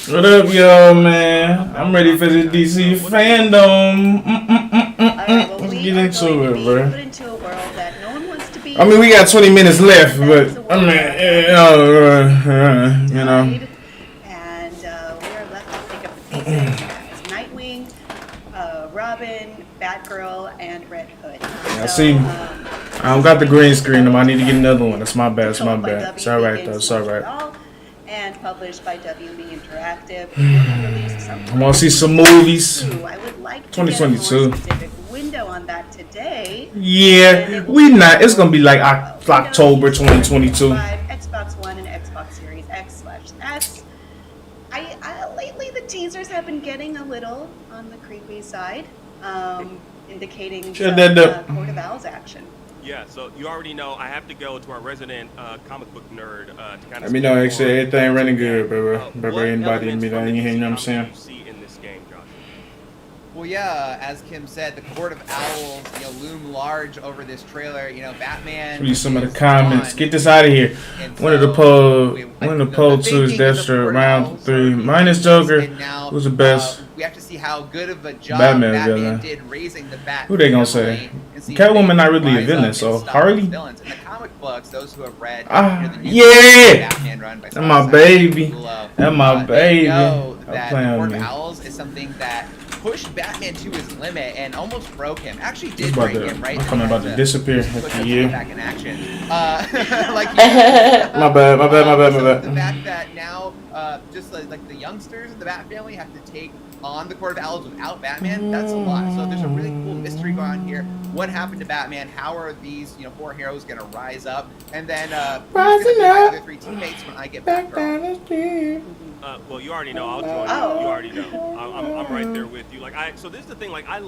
What up, y'all, man? I'm ready for the DC FanDome. Let's get into it, bro. I mean, we got 20 minutes left, but I mean, you know. And we are left to pick up the pieces as Nightwing, Robin, Batgirl, and Red Hood. I see. I don't got the green screen. I need to get another one. That's my bad. It's my bad. It's all right, though. It's all right. And published by WB Interactive. I want to see some movies. I would like to 2022. get a more specific window on that today. Yeah, we not. It's gonna be like October 2022. Xbox One and Xbox Series X/S. Lately the teasers have been getting a little on the creepy side, indicating some Court of Owls action. Yeah, so you already know I have to go to our resident comic book nerd to kind of. Let me know, actually, everything running good, bro. Anybody in me, you know what I'm saying? See in this game, Josh. Well, yeah, as Kim said, the Court of Owls, loom large over this trailer. Batman. Read some of the comments. Get this out of here. One of the poll 2 is Deathstroke, round 3 minus Joker. Who's the best? We have to see how good of a job Batman did raising the Bat. Who they gonna say? Catwoman not really a villain, so Harley. In the comic books, those who have read, yeah, Batman run by that's my baby. That's my baby. Know that the Court of Owls is something that pushed Batman to his limit and almost broke him. Actually, did break him, right? I'm about to disappear. Back in action. My bad. The fact that now, just like the youngsters in the Bat family have to take on the Court of Owls without Batman, that's a lot. So there's a really cool mystery going on here. What happened to Batman? How are these, 4 heroes gonna rise up? And then rising my up. other 3 teammates when I get back down the street. Well, you already know. I'll join you. You already know. I'm right there with you. So this is the thing. I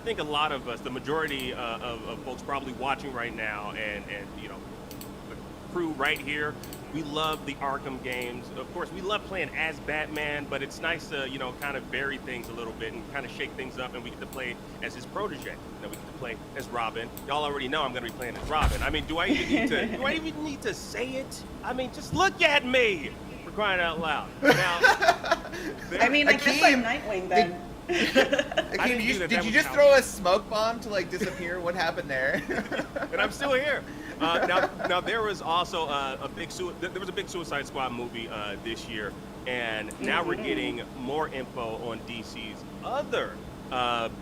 think a lot of us, the majority of folks probably watching right now, and the crew right here, we love the Arkham games. Of course, we love playing as Batman, but it's nice to kind of vary things a little bit and kind of shake things up, and we get to play as his protege. We get to play as Robin. Y'all already know I'm going to be playing as Robin. I mean, do I even need to say it? I mean, just look at me. Crying out loud. Now, I guess I'm Nightwing then. Did you just throw a smoke bomb to disappear? What happened there? And I'm still here. Now there was also a big Suicide Squad movie this year, and now we're getting more info on DC's other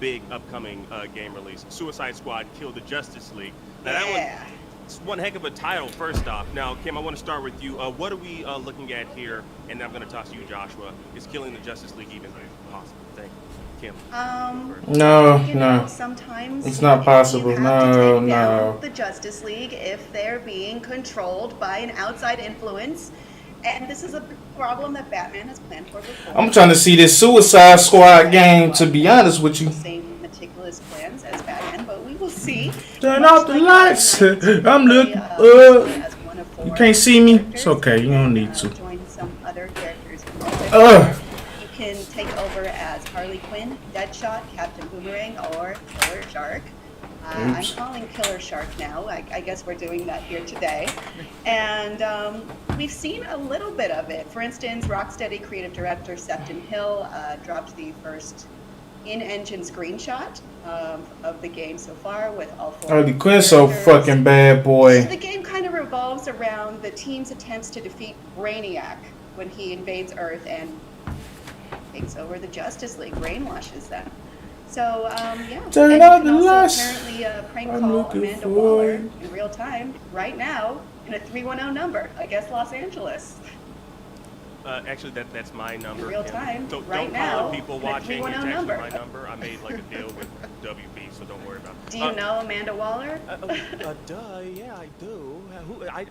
big upcoming game release, Suicide Squad: Kill the Justice League. Now that one. It's one heck of a title, first off. Now, Kim, I want to start with you. What are we looking at here? And then I'm going to toss to you, Joshua. Is killing the Justice League even possible? Thank you. Kim? No. Sometimes it's not possible. No. The Justice League, if they're being controlled by an outside influence, and this is a problem that Batman has planned for before. I'm trying to see this Suicide Squad game, to be honest with you. Same meticulous plans as Batman, but we will see. Turn off the lights. I'm looking. You can't see me? It's okay. You don't need to. Join some other characters. You can take over as Harley Quinn, Deadshot, Captain Boomerang, or Killer Shark. I'm calling Killer Shark now. I guess we're doing that here today. And we've seen a little bit of it. For instance, Rocksteady creative director Sefton Hill dropped the first in-engine screenshot of the game so far with all 4 Harley Quinn's so fucking bad, boy. So the game kind of revolves around the team's attempts to defeat Brainiac when he invades Earth and takes over the Justice League, brainwashes them. So, Turn out the lights. Apparently prank call Amanda Waller in real time right now in a 310 number, I guess Los Angeles. Actually, that's my number. In real time, So right don't now, call it people watching. It's actually number. my number. I made a deal with WB, so don't worry about it. Do you know Amanda Waller? Duh, yeah, I do.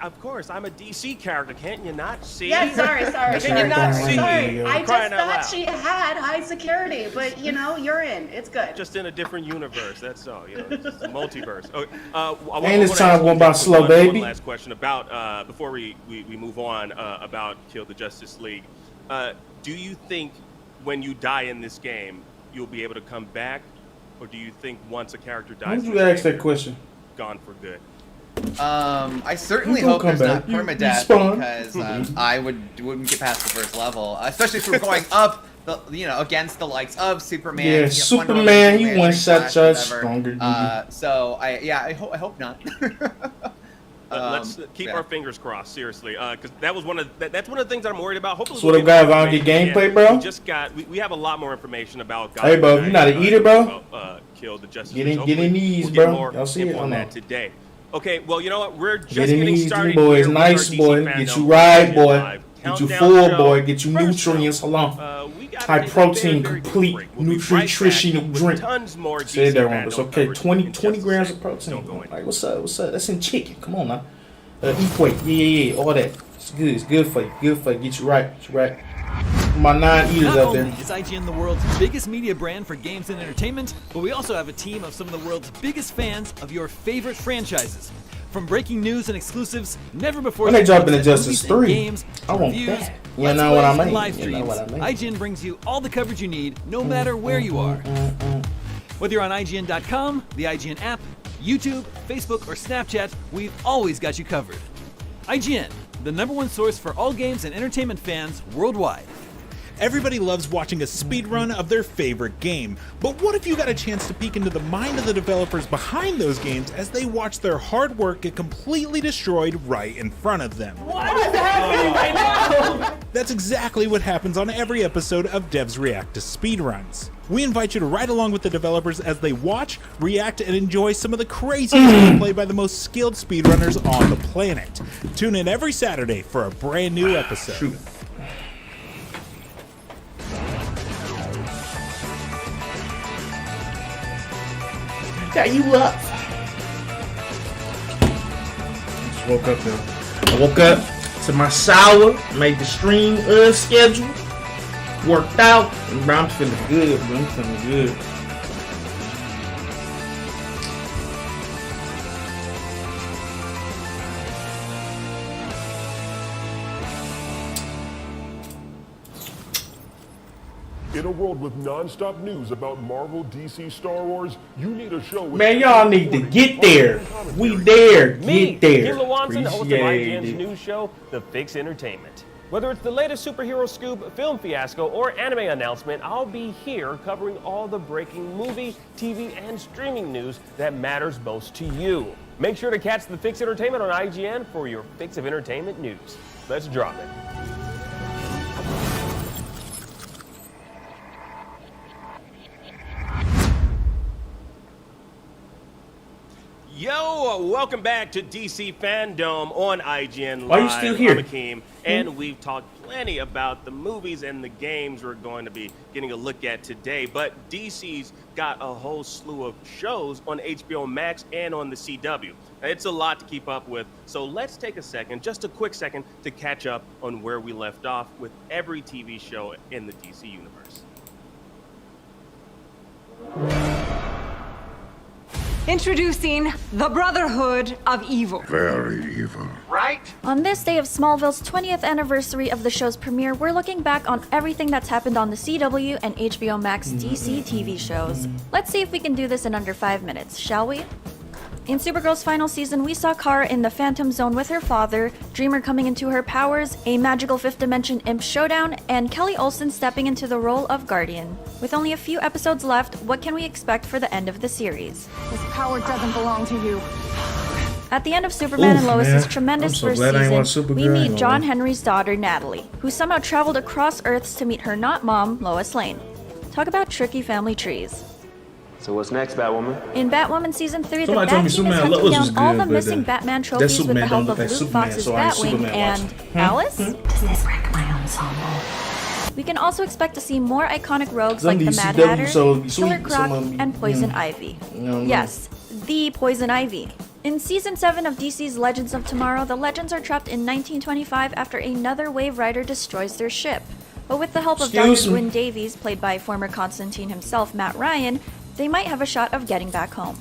Of course, I'm a DC character. Can't you not see? Yeah, sorry. Can you not see? Sorry. I just Crying out thought loud. she had high security, but you know, you're in. It's good. Just in a different universe. That's all. You know, it's just a multiverse. Okay, Ain't this time going by slow, baby? One last question about before we move on about Kill the Justice League. Do you think when you die in this game, you'll be able to come back, or do you think once a character dies, Why did you ask that question? Gone for good? I certainly You gonna hope come there's not back. You permadeath spawn. because I wouldn't get past the first level, especially if we're going up, against the likes of Superman. Yeah, Superman, he one shot charge stronger. So I hope not. Let's keep our fingers crossed, seriously, because that's one of the things I'm worried about. Hopefully, So what guys don't get gameplay, bro? We have a lot more information about. Hey, bro, you not an eater, bro? Kill the Justice Get League. in these, we'll bro. Y'all see it on on that today. Okay, well, you know what? We're just Get in getting these, started. boys. Here Nice, with our boy. DC Get Fandome you right, boy. Live. Get you Countdown full, show. boy. Get you First nutrients show. along. We gotta High take a protein, very quick complete break. We'll be right back nutritional with drink. Tons more Said DC that wrong, but it's Fandome okay. coverage 20 in just a grams of second. protein. Don't go Like, what's up? That's in chicken. Come on now. Equate. Yeah. All that. It's good. It's good for you. Get you right. My 9 eaters Not out only there. is IGN the world's biggest media brand for games and entertainment, but we also have a team of some of the world's biggest fans of your favorite franchises. From breaking news and exclusives, never before When they seen drop in looks at Injustice movies and 3, games, I want reviews, that. You let's know what I plays, and mean. live You know streams. what I mean. IGN brings you all the coverage you need, no matter where you are. Whether you're on IGN.com, the IGN app, YouTube, Facebook, or Snapchat, we've always got you covered. IGN, the #1 source for all games and entertainment fans worldwide. Everybody loves watching a speedrun of their favorite game, but what if you got a chance to peek into the mind of the developers behind those games as they watch their hard work get completely destroyed right in front of them? What is happening right now? That's exactly what happens on every episode of Devs React to Speedruns. We invite you to ride along with the developers as they watch, react, and enjoy some of the craziest gameplay by the most skilled speedrunners on the planet. Tune in every Saturday for a brand new episode. Got you up. Just woke up though. I woke up to my shower, made the stream schedule, worked out, and bro, I'm feeling good, bro. I'm feeling good. In a world with non-stop news about Marvel, DC, Star Wars, you need a show with... Man, y'all need to get there. We there. Get there. Kim Lewanson, host of Appreciate IGN's it. news show, The Fix Entertainment. Whether it's the latest superhero scoop, film fiasco, or anime announcement, I'll be here covering all the breaking movie, TV, and streaming news that matters most to you. Make sure to catch The Fix Entertainment on IGN for your fix of entertainment news. Let's drop it. Yo, welcome back to DC Fandome on IGN Live. Why you still here? I'm Akeem, and we've talked plenty about the movies and the games we're going to be getting a look at today. But DC's got a whole slew of shows on HBO Max and on the CW. It's a lot to keep up with, so let's take a second, just a quick second, to catch up on where we left off with every TV show in the DC universe. Introducing the Brotherhood of Evil. Very evil. Right? On this day of Smallville's 20th anniversary of the show's premiere, we're looking back on everything that's happened on the CW and HBO Max DC TV shows. Let's see if we can do this in under 5 minutes, shall we? In Supergirl's final season, we saw Kara in the Phantom Zone with her father, Dreamer coming into her powers, a magical fifth dimension imp showdown, and Kelly Olsen stepping into the role of Guardian. With only a few episodes left, what can we expect for the end of the series? This power doesn't belong to you. At the end of Superman and Lois's man. tremendous I'm so first glad I ain't watched season, we Supergirl meet anymore. John Henry's daughter Natalie, who somehow traveled across Earths to meet her not-mom, Lois Lane. Talk about tricky family trees. So what's next, Batwoman? In Batwoman Season 3, Somebody the told me Bat Team is Superman hunting Lois down was all good, the but, missing Batman that trophies with the Superman help don't of look like Luke Superman, Fox's so I ain't Batwing Superman and watching. Alice? This break my ensemble. We can also expect to see more iconic rogues Some like the of these Mad CW Hatter, shows be Killer sweet, Croc, some of 'em, and Poison Ivy. Yes, the Poison Ivy. In Season 7 of DC's Legends of Tomorrow, the Legends are trapped in 1925 after another Wave Rider destroys their ship. But with the help of Dr. Excuse me. Gwyn Davies, played by former Constantine himself, Matt Ryan, they might have a shot of getting back home.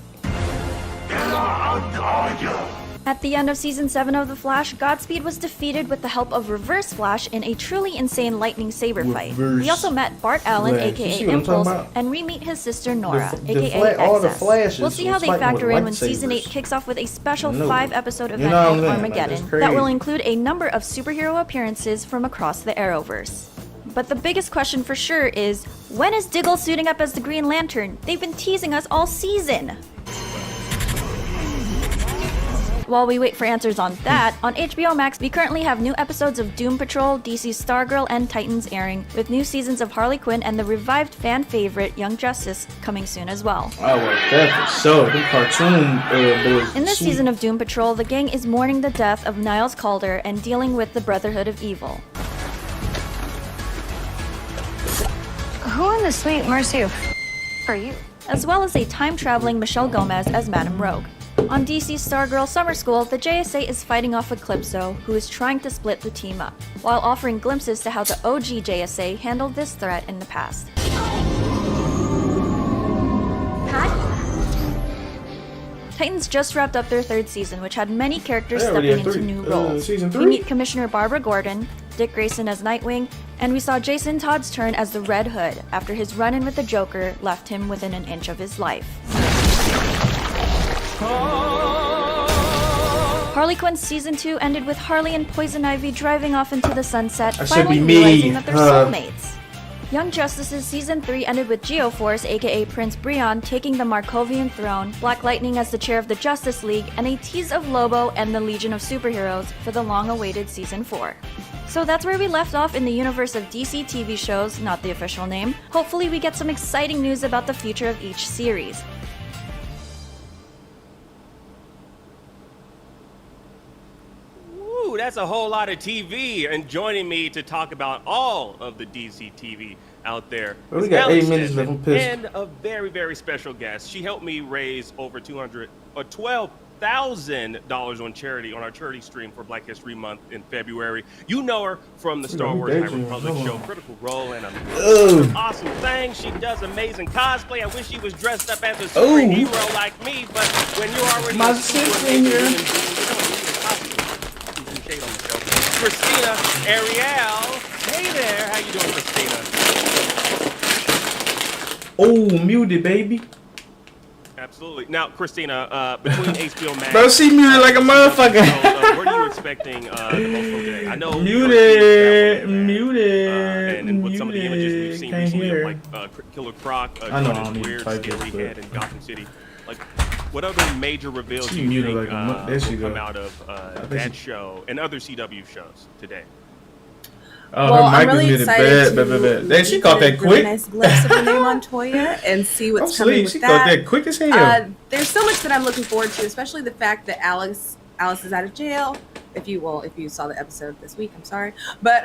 At the end of Season 7 of The Flash, Godspeed was defeated with the help of Reverse Flash in a truly insane lightning saber fight. We also met Bart Allen, Flash. You aka see what I'm talking Impulse, about? and re-meet his sister Nora, The aka all the XS. Flashes We'll see how was they fighting factor with in when Season 8 lightsabers. kicks off with a special No. 5-episode You event know what called I'm saying? Like, Armageddon that's that will crazy. include a number of superhero appearances from across the Arrowverse. But the biggest question for sure is, when is Diggle suiting up as the Green Lantern? They've been teasing us all season! While we wait for answers on that, on HBO Max we currently have new episodes of Doom Patrol, DC's Stargirl, and Titans airing, with new seasons of Harley Quinn and the revived fan favorite Young Justice coming soon as well. I like that for sure. The cartoon boys. In this sweet. season of Doom Patrol, the gang is mourning the death of Niles Calder and dealing with the Brotherhood of Evil. Who in the sweet mercy are you? As well as a time-traveling Michelle Gomez as Madame Rogue. On DC's Stargirl Summer School, the JSA is fighting off Eclipso, who is trying to split the team up, while offering glimpses to how the OG JSA handled this threat in the past. Titans just wrapped up their 3rd season, which had many characters They already stepping had into three. new roles. Season We 3? meet Commissioner Barbara Gordon, Dick Grayson as Nightwing, and we saw Jason Todd's turn as the Red Hood after his run-in with the Joker left him within an inch of his life. Harley Quinn's Season 2 ended with Harley and Poison Ivy driving off into the sunset, That should finally be me. realizing that they're soulmates. Young Justice's Season 3 ended with Geoforce, aka Prince Breon, taking the Markovian throne, Black Lightning as the chair of the Justice League, and a tease of Lobo and the Legion of Superheroes for the long-awaited Season 4. So that's where we left off in the universe of DC TV shows, not the official name. Hopefully we get some exciting news about the future of each series. Ooh, that's a whole lot of TV. And joining me to talk about all of the DC TV out there Well, we is got Alex 8 minutes left. Stedman, I'm pissed. and a very, very special guest. She helped me raise over $12,000 on charity on our charity stream for Black History Month in February. You know her from the Star Wars High Republic show, Critical Role, and an awesome thing. She does amazing cosplay. I wish she was dressed up as a superhero like me, but when you're already My a sister in here. shade on the show. Christina Ariel. Hey there, how you doing, Christina? Oh, muted, baby. Absolutely. Now, Christina, between HBO Max, Bro, she muted like a motherfucker. What are you expecting the most from today? I know Muted, and with some of the images we've seen Can't recently hear. of like Killer Croc, I know, I Jordan's don't need to weird, type this, scary but- head in Gotham City. Like, what other major reveals She do you muted think like a there she will come go. out of think that she- show and other CW shows today? Oh, Well, her mic I'm really is muted. excited Bad. Damn, she caught that get a quick. Nice glimpse of her name on Toya and see I'm what's coming sleep. with She that. caught that quick as hell. There's so much that I'm looking forward to, especially the fact that Alice is out of jail. If you saw the episode this week, I'm sorry, but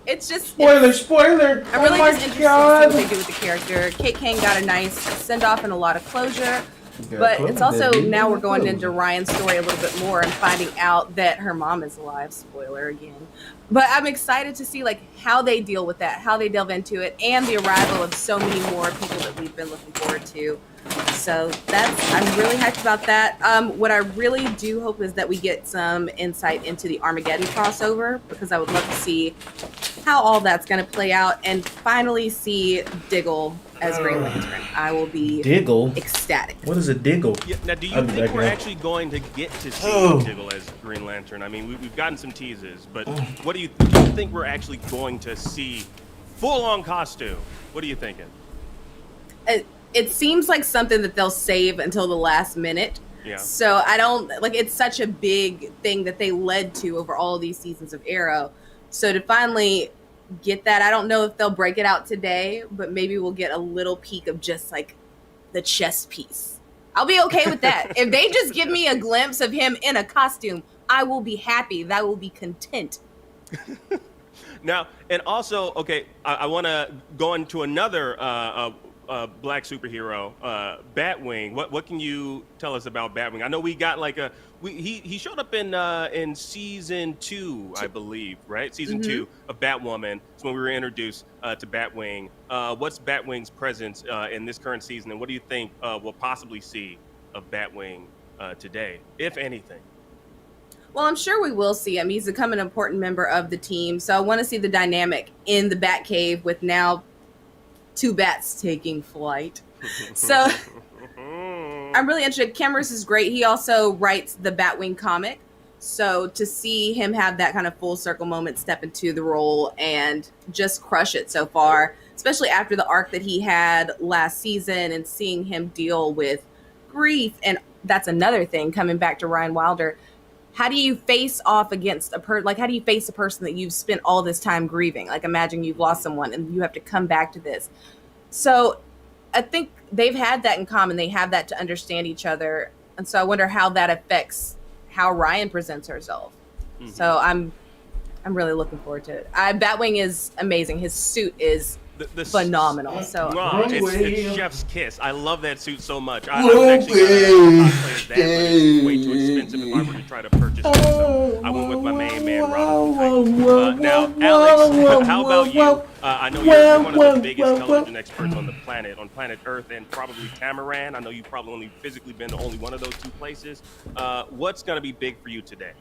it's just Spoiler. I'm really Oh my just interested God. to see what they do with the character. Kate Kane got a nice send off and a lot of closure. Yeah, But close it's also that, baby. now we're going into Ryan's story a little bit more and finding out that her mom is alive. Spoiler again. But I'm excited to see like how they deal with that, how they delve into it, and the arrival of so many more people that we've been looking forward to. So I'm really hyped about that. What I really do hope is that we get some insight into the Armageddon crossover, because I would love to see how all that's going to play out and finally see Diggle as Green Lantern. I will be Diggle? ecstatic. What is a diggle? Yeah, now, do you I'll be think back we're now. actually going to get to see Oh. Diggle as Green Lantern? I mean, we've gotten some teases, but what do you think we're actually going to see full-on costume? What are you thinking? It seems like something that they'll save until the last minute. Yeah. So I don't like, it's such a big thing that they led to over all of these seasons of Arrow. So to finally get that, I don't know if they'll break it out today, but maybe we'll get a little peek of just like the chess piece. I'll be okay with that. If they just give me a glimpse of him in a costume, I will be happy. That will be content. Now, and also, okay, I want to go into another black superhero, Batwing. What can you tell us about Batwing? I know we got like he showed up in season 2, I believe, right? Season 2 of Batwoman. It's when we were introduced to Batwing. What's Batwing's presence in this current season, and what do you think we'll possibly see of Batwing today, if anything? Well, I'm sure we will see him. He's become an important member of the team. So I want to see the dynamic in the Batcave with now 2 bats taking flight. So I'm really interested. Cameras is great. He also writes the Batwing comic. So to see him have that kind of full circle moment, step into the role and just crush it so far, especially after the arc that he had last season and seeing him deal with grief. And that's another thing, coming back to Ryan Wilder. How do you face off against how do you face a person that you've spent all this time grieving? Like, imagine you've lost someone and you have to come back to this. So I think they've had that in common. They have that to understand each other. And so I wonder how that affects how Ryan presents herself. So I'm really looking forward to it. Batwing is amazing. His suit is phenomenal. So it's chef's kiss. I love that suit so much. I was actually gonna cosplay as that, but it's way too expensive if I were to try to purchase it. So I went with my main man, Robin. Now, Alex, how about you? I know you're one of the biggest television experts on the planet, on planet Earth, and probably Tamaran. I know you've probably only physically been to only one of those 2 places. What's going to be big for you today?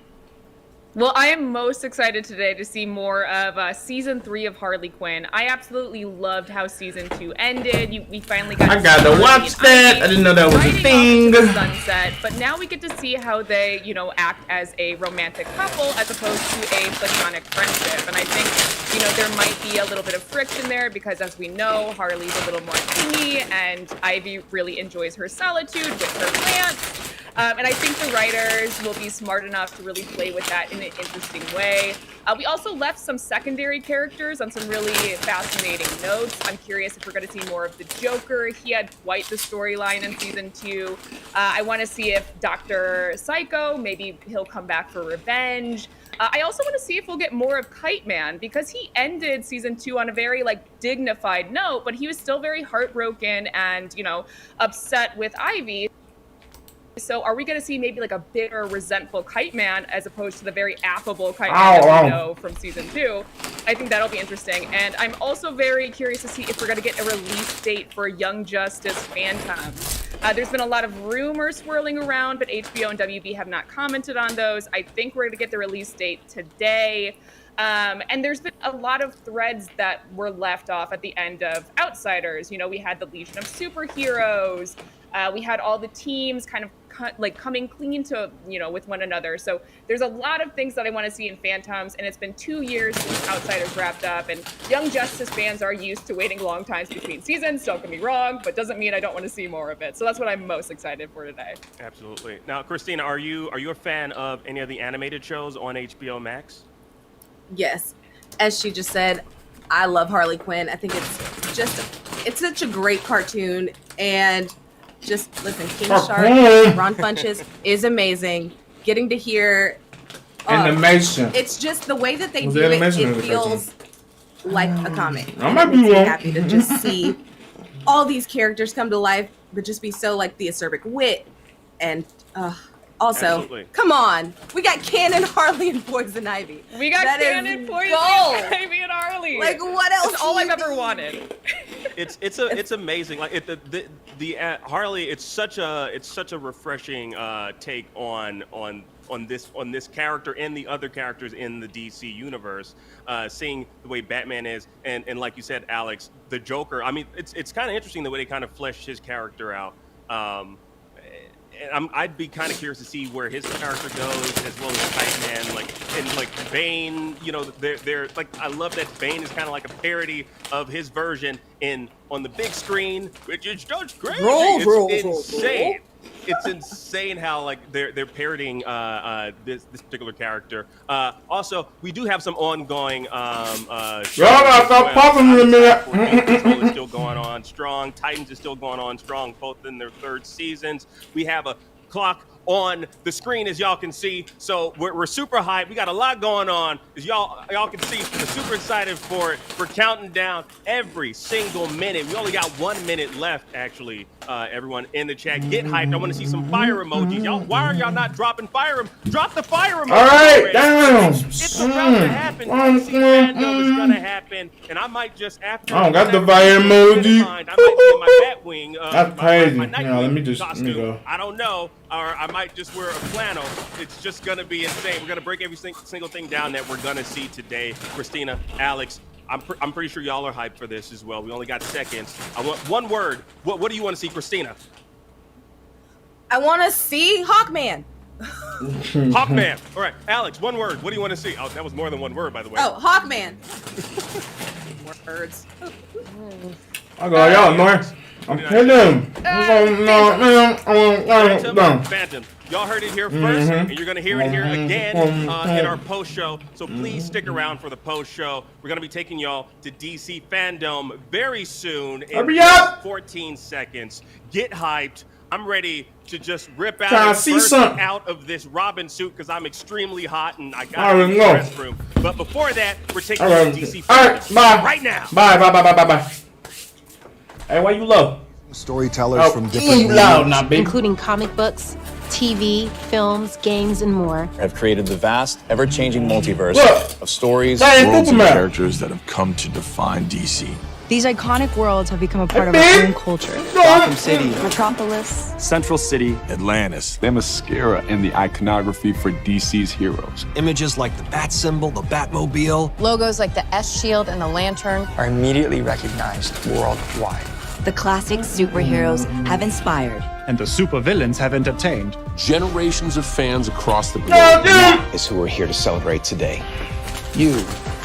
Well, I am most excited today to see more of season 3 of Harley Quinn. I absolutely loved how season 2 ended. We finally got. I got to watch that. I didn't know that was a thing. Sunset, but now we get to see how they, act as a romantic couple as opposed to a platonic friendship. And I think, there might be a little bit of friction there because, as we know, Harley's a little more clingy, and Ivy really enjoys her solitude with her plants. And I think the writers will be smart enough to really play with that in an interesting way. We also left some secondary characters on some really fascinating notes. I'm curious if we're going to see more of the Joker. He had quite the storyline in season 2. I want to see if Dr. Psycho, maybe he'll come back for revenge. I also want to see if we'll get more of Kite Man, because he ended season 2 on a very dignified note, but he was still very heartbroken and, upset with Ivy. So are we going to see maybe a bitter, resentful Kite Man as opposed to the very affable Kite Man that we know from season 2? I think that'll be interesting. And I'm also very curious to see if we're going to get a release date for Young Justice FanDome. There's been a lot of rumors swirling around, but HBO and WB have not commented on those. I think we're going to get the release date today. And there's been a lot of threads that were left off at the end of Outsiders. We had the Legion of Superheroes. We had all the teams kind of coming clean to, with one another. So there's a lot of things that I want to see in Phantoms, and it's been 2 years since Outsiders wrapped up, and Young Justice fans are used to waiting long times between seasons, don't get me wrong, but doesn't mean I don't want to see more of it. So that's what I'm most excited for today. Absolutely. Now, Christina, are you a fan of any of the animated shows on HBO Max? Yes. As she just said, I love Harley Quinn. I think it's such a great cartoon, and just listen, King Shark, Ron Funches is amazing. Getting to hear animation. It's just the way that they do it. It feels like a comic. I might be wrong. Happy to just see all these characters come to life, but just be so the acerbic wit, and also, absolutely. Come on, we got Canon, Harley, and Poison Ivy. We got Canon, Poison Ivy, and Harley. What else? That's all I've ever wanted. It's amazing. The Harley. It's such a refreshing take on this character and the other characters in the DC universe. Seeing the way Batman is, and like you said, Alex, the Joker. I mean, it's kind of interesting the way they kind of fleshed his character out. I'd be kind of curious to see where his character goes, as well as Kite Man, and Bane. They're I love that Bane is kind of like a parody of his version on the big screen, which is just crazy. It's insane. It's insane how they're parodying this particular character. Also, we do have some ongoing stop popping in a minute. Control is still going on strong. Titans is still going on strong, both in their 3rd seasons. We have a clock on the screen, as y'all can see. So we're super hyped. We got a lot going on, as y'all can see. We're super excited for it. We're counting down every single minute. We only got 1 minute left, actually. Everyone in the chat, get hyped. I want to see some fire emojis. Y'all, why are y'all not dropping fire? Drop the fire emoji. All right, down. It's about to happen. DC FanDome is gonna happen, and I might just after. I don't got the fire emoji. I might be in my Batwing. That's crazy. My Let me costume. go. I don't know, or I might just wear a flannel. It's just gonna be insane. We're gonna break every single thing down that we're gonna see today. Christina, Alex, I'm pretty sure y'all are hyped for this as well. We only got seconds. I want one word. What do you want to see, Christina? I want to see Hawkman. Hawkman. All right, Alex, one word. What do you want to see? Oh, that was more than one word, by the way. Oh, Hawkman. Words. I go, y'all annoying. I'm kidding. Phantom. Y'all heard it here first, and you're going to hear it here again in our post show. So please stick around for the post show. We're going to be taking y'all to DC FanDome very soon in 14 seconds. Get hyped. I'm ready to just rip out out of this Robin suit because I'm extremely hot and I got to the restroom. But before that, we're taking you to DC FanDome right now. Bye. Hey, why you low? Storytellers from different including comic books, TV, films, games, and more. Have created the vast, ever-changing multiverse of stories, worlds, and characters that have come to define DC. These iconic worlds have become a part of our own culture. Gotham City, Metropolis, Central City, Atlantis. They're mascara in the iconography for DC's heroes. Images like the Bat symbol, the Batmobile. Logos like the S-Shield and the Lantern are immediately recognized worldwide. The classic superheroes have inspired. And the supervillains have entertained. Generations of fans across the globe. Is who we're here to celebrate today. You,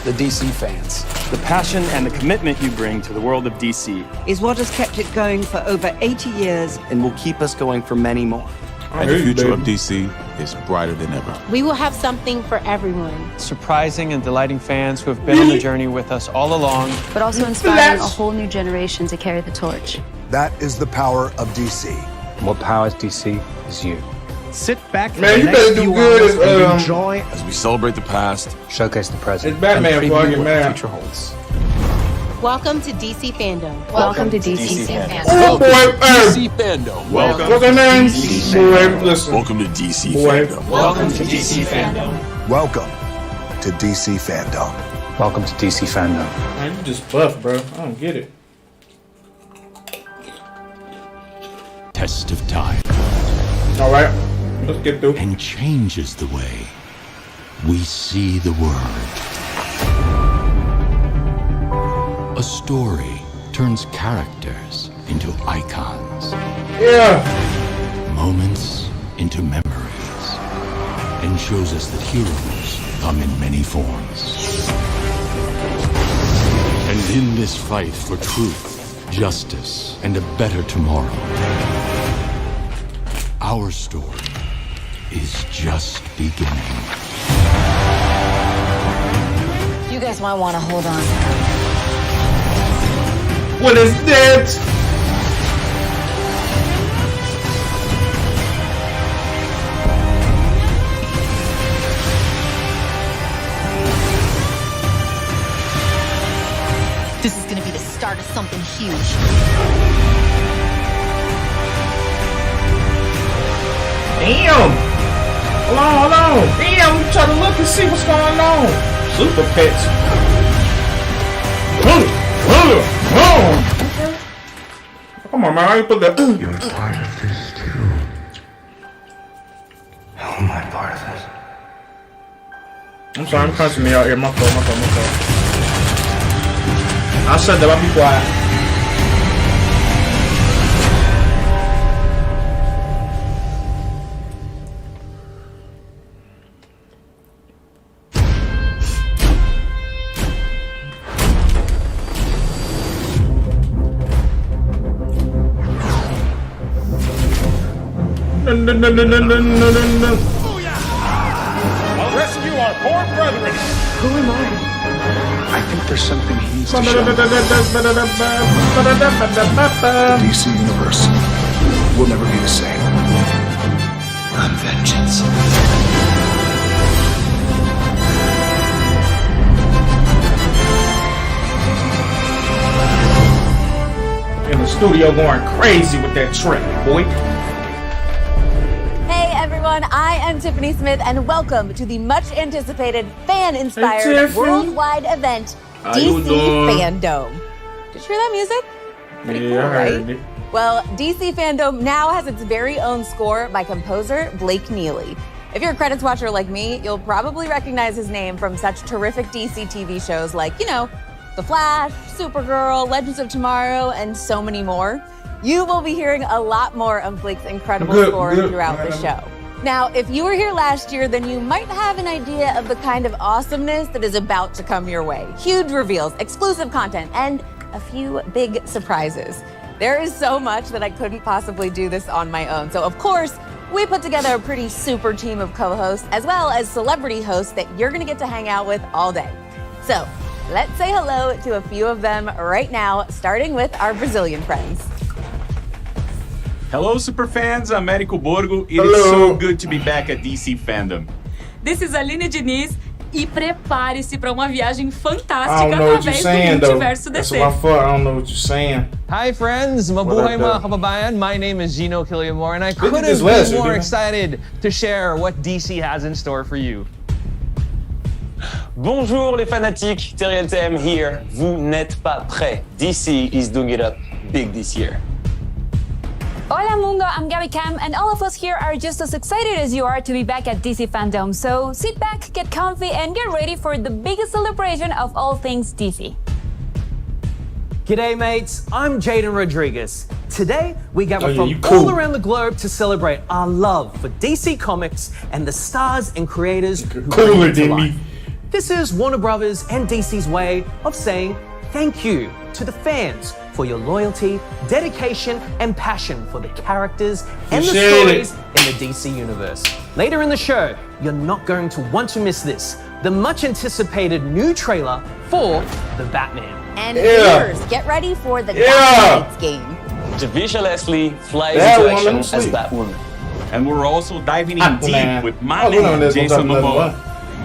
the DC fans. The passion and the commitment you bring to the world of DC is what has kept it going for over 80 years and will keep us going for many more. And the future of DC is brighter than ever. We will have something for everyone. Surprising and delighting fans who have been on the journey with us all along. But also inspiring a whole new generation to carry the torch. That is the power of DC. What powers DC is you. Sit back for man, the you next better do few good hours and enjoy as we celebrate the past, showcase the present, it's Batman and fucking what man. the future holds. Welcome to DC FanDome. Welcome to DC FanDome. Oh boy, DC FanDome. Welcome. What's your name? Boy, listen. Welcome to DC FanDome. Welcome to DC FanDome. Welcome to DC FanDome. Welcome to DC FanDome. Man, you just buff, bro. I don't get it. Test of time. All right, let's get through. And changes the way we see the world. A story turns characters into icons. Yeah. Moments into memories. And shows us that heroes come in many forms. And in this fight for truth, justice, and a better tomorrow, our story is just beginning. You guys might want to hold on. What is that? This is going to be the start of something huge. Damn! Hold on! Damn, I'm trying to look and see what's going on. Super pets. Come on, man. How you put that? You're part of this too. How am I part of this? I'm sorry, I'm constantly out here. My fault. I said that. I'll be quiet. No. I'll rescue our poor brethren. Who am I? I think there's something he needs to show. The DC universe will never be the same. on vengeance. In the studio going crazy with that trick, boy. Hey everyone, I am Tiffany Smith and welcome to the much anticipated fan-inspired worldwide event, DC FanDome. Did you hear that music? Pretty cool, right? Well, DC FanDome now has its very own score by composer Blake Neely. If you're a credits watcher like me, you'll probably recognize his name from such terrific DC TV shows like, The Flash, Supergirl, Legends of Tomorrow, and so many more. You will be hearing a lot more of Blake's incredible score throughout the show. Now, if you were here last year, then you might have an idea of the kind of awesomeness that is about to come your way. Huge reveals, exclusive content, and a few big surprises. There is so much that I couldn't possibly do this on my own. So, of course, we put together a pretty super team of co-hosts, as well as celebrity hosts that you're gonna get to hang out with all day. So, let's say hello to a few of them right now, starting with our Brazilian friends. Hello, superfans. I'm Érico Borgo. It is so good to be back at DC Fandom. This is Aline Diniz. E prepare-se para uma viagem fantástica através do multiverso DC. That's my fault. I don't know what you're saying. Hi, friends. Mabuhay mga kababayan. My name is Gino Killiamore, and I couldn't be more excited to share what DC has in store for you. Bonjour les fanatiques, Terry LTM here. Vous n'êtes pas prêts. DC is doing it up big this year. Hola mundo, I'm Gabby Cam, and all of us here are just as excited as you are to be back at DC Fandome. So sit back, get comfy, and get ready for the biggest celebration of all things DC. G'day mates, I'm Jaden Rodriguez. Today, we gather from all around the globe to celebrate our love for DC Comics and the stars and creators who bring it to life. This is Warner Brothers and DC's way of saying thank you to the fans for your loyalty, dedication, and passion for the characters and the stories in the DC universe. Later in the show, you're not going to want to miss this, the much anticipated new trailer for The Batman. And viewers, get ready for the Batman game. Javisha Leslie flies into action as Batwoman. And we're also diving in deep with my man, Jason Momoa.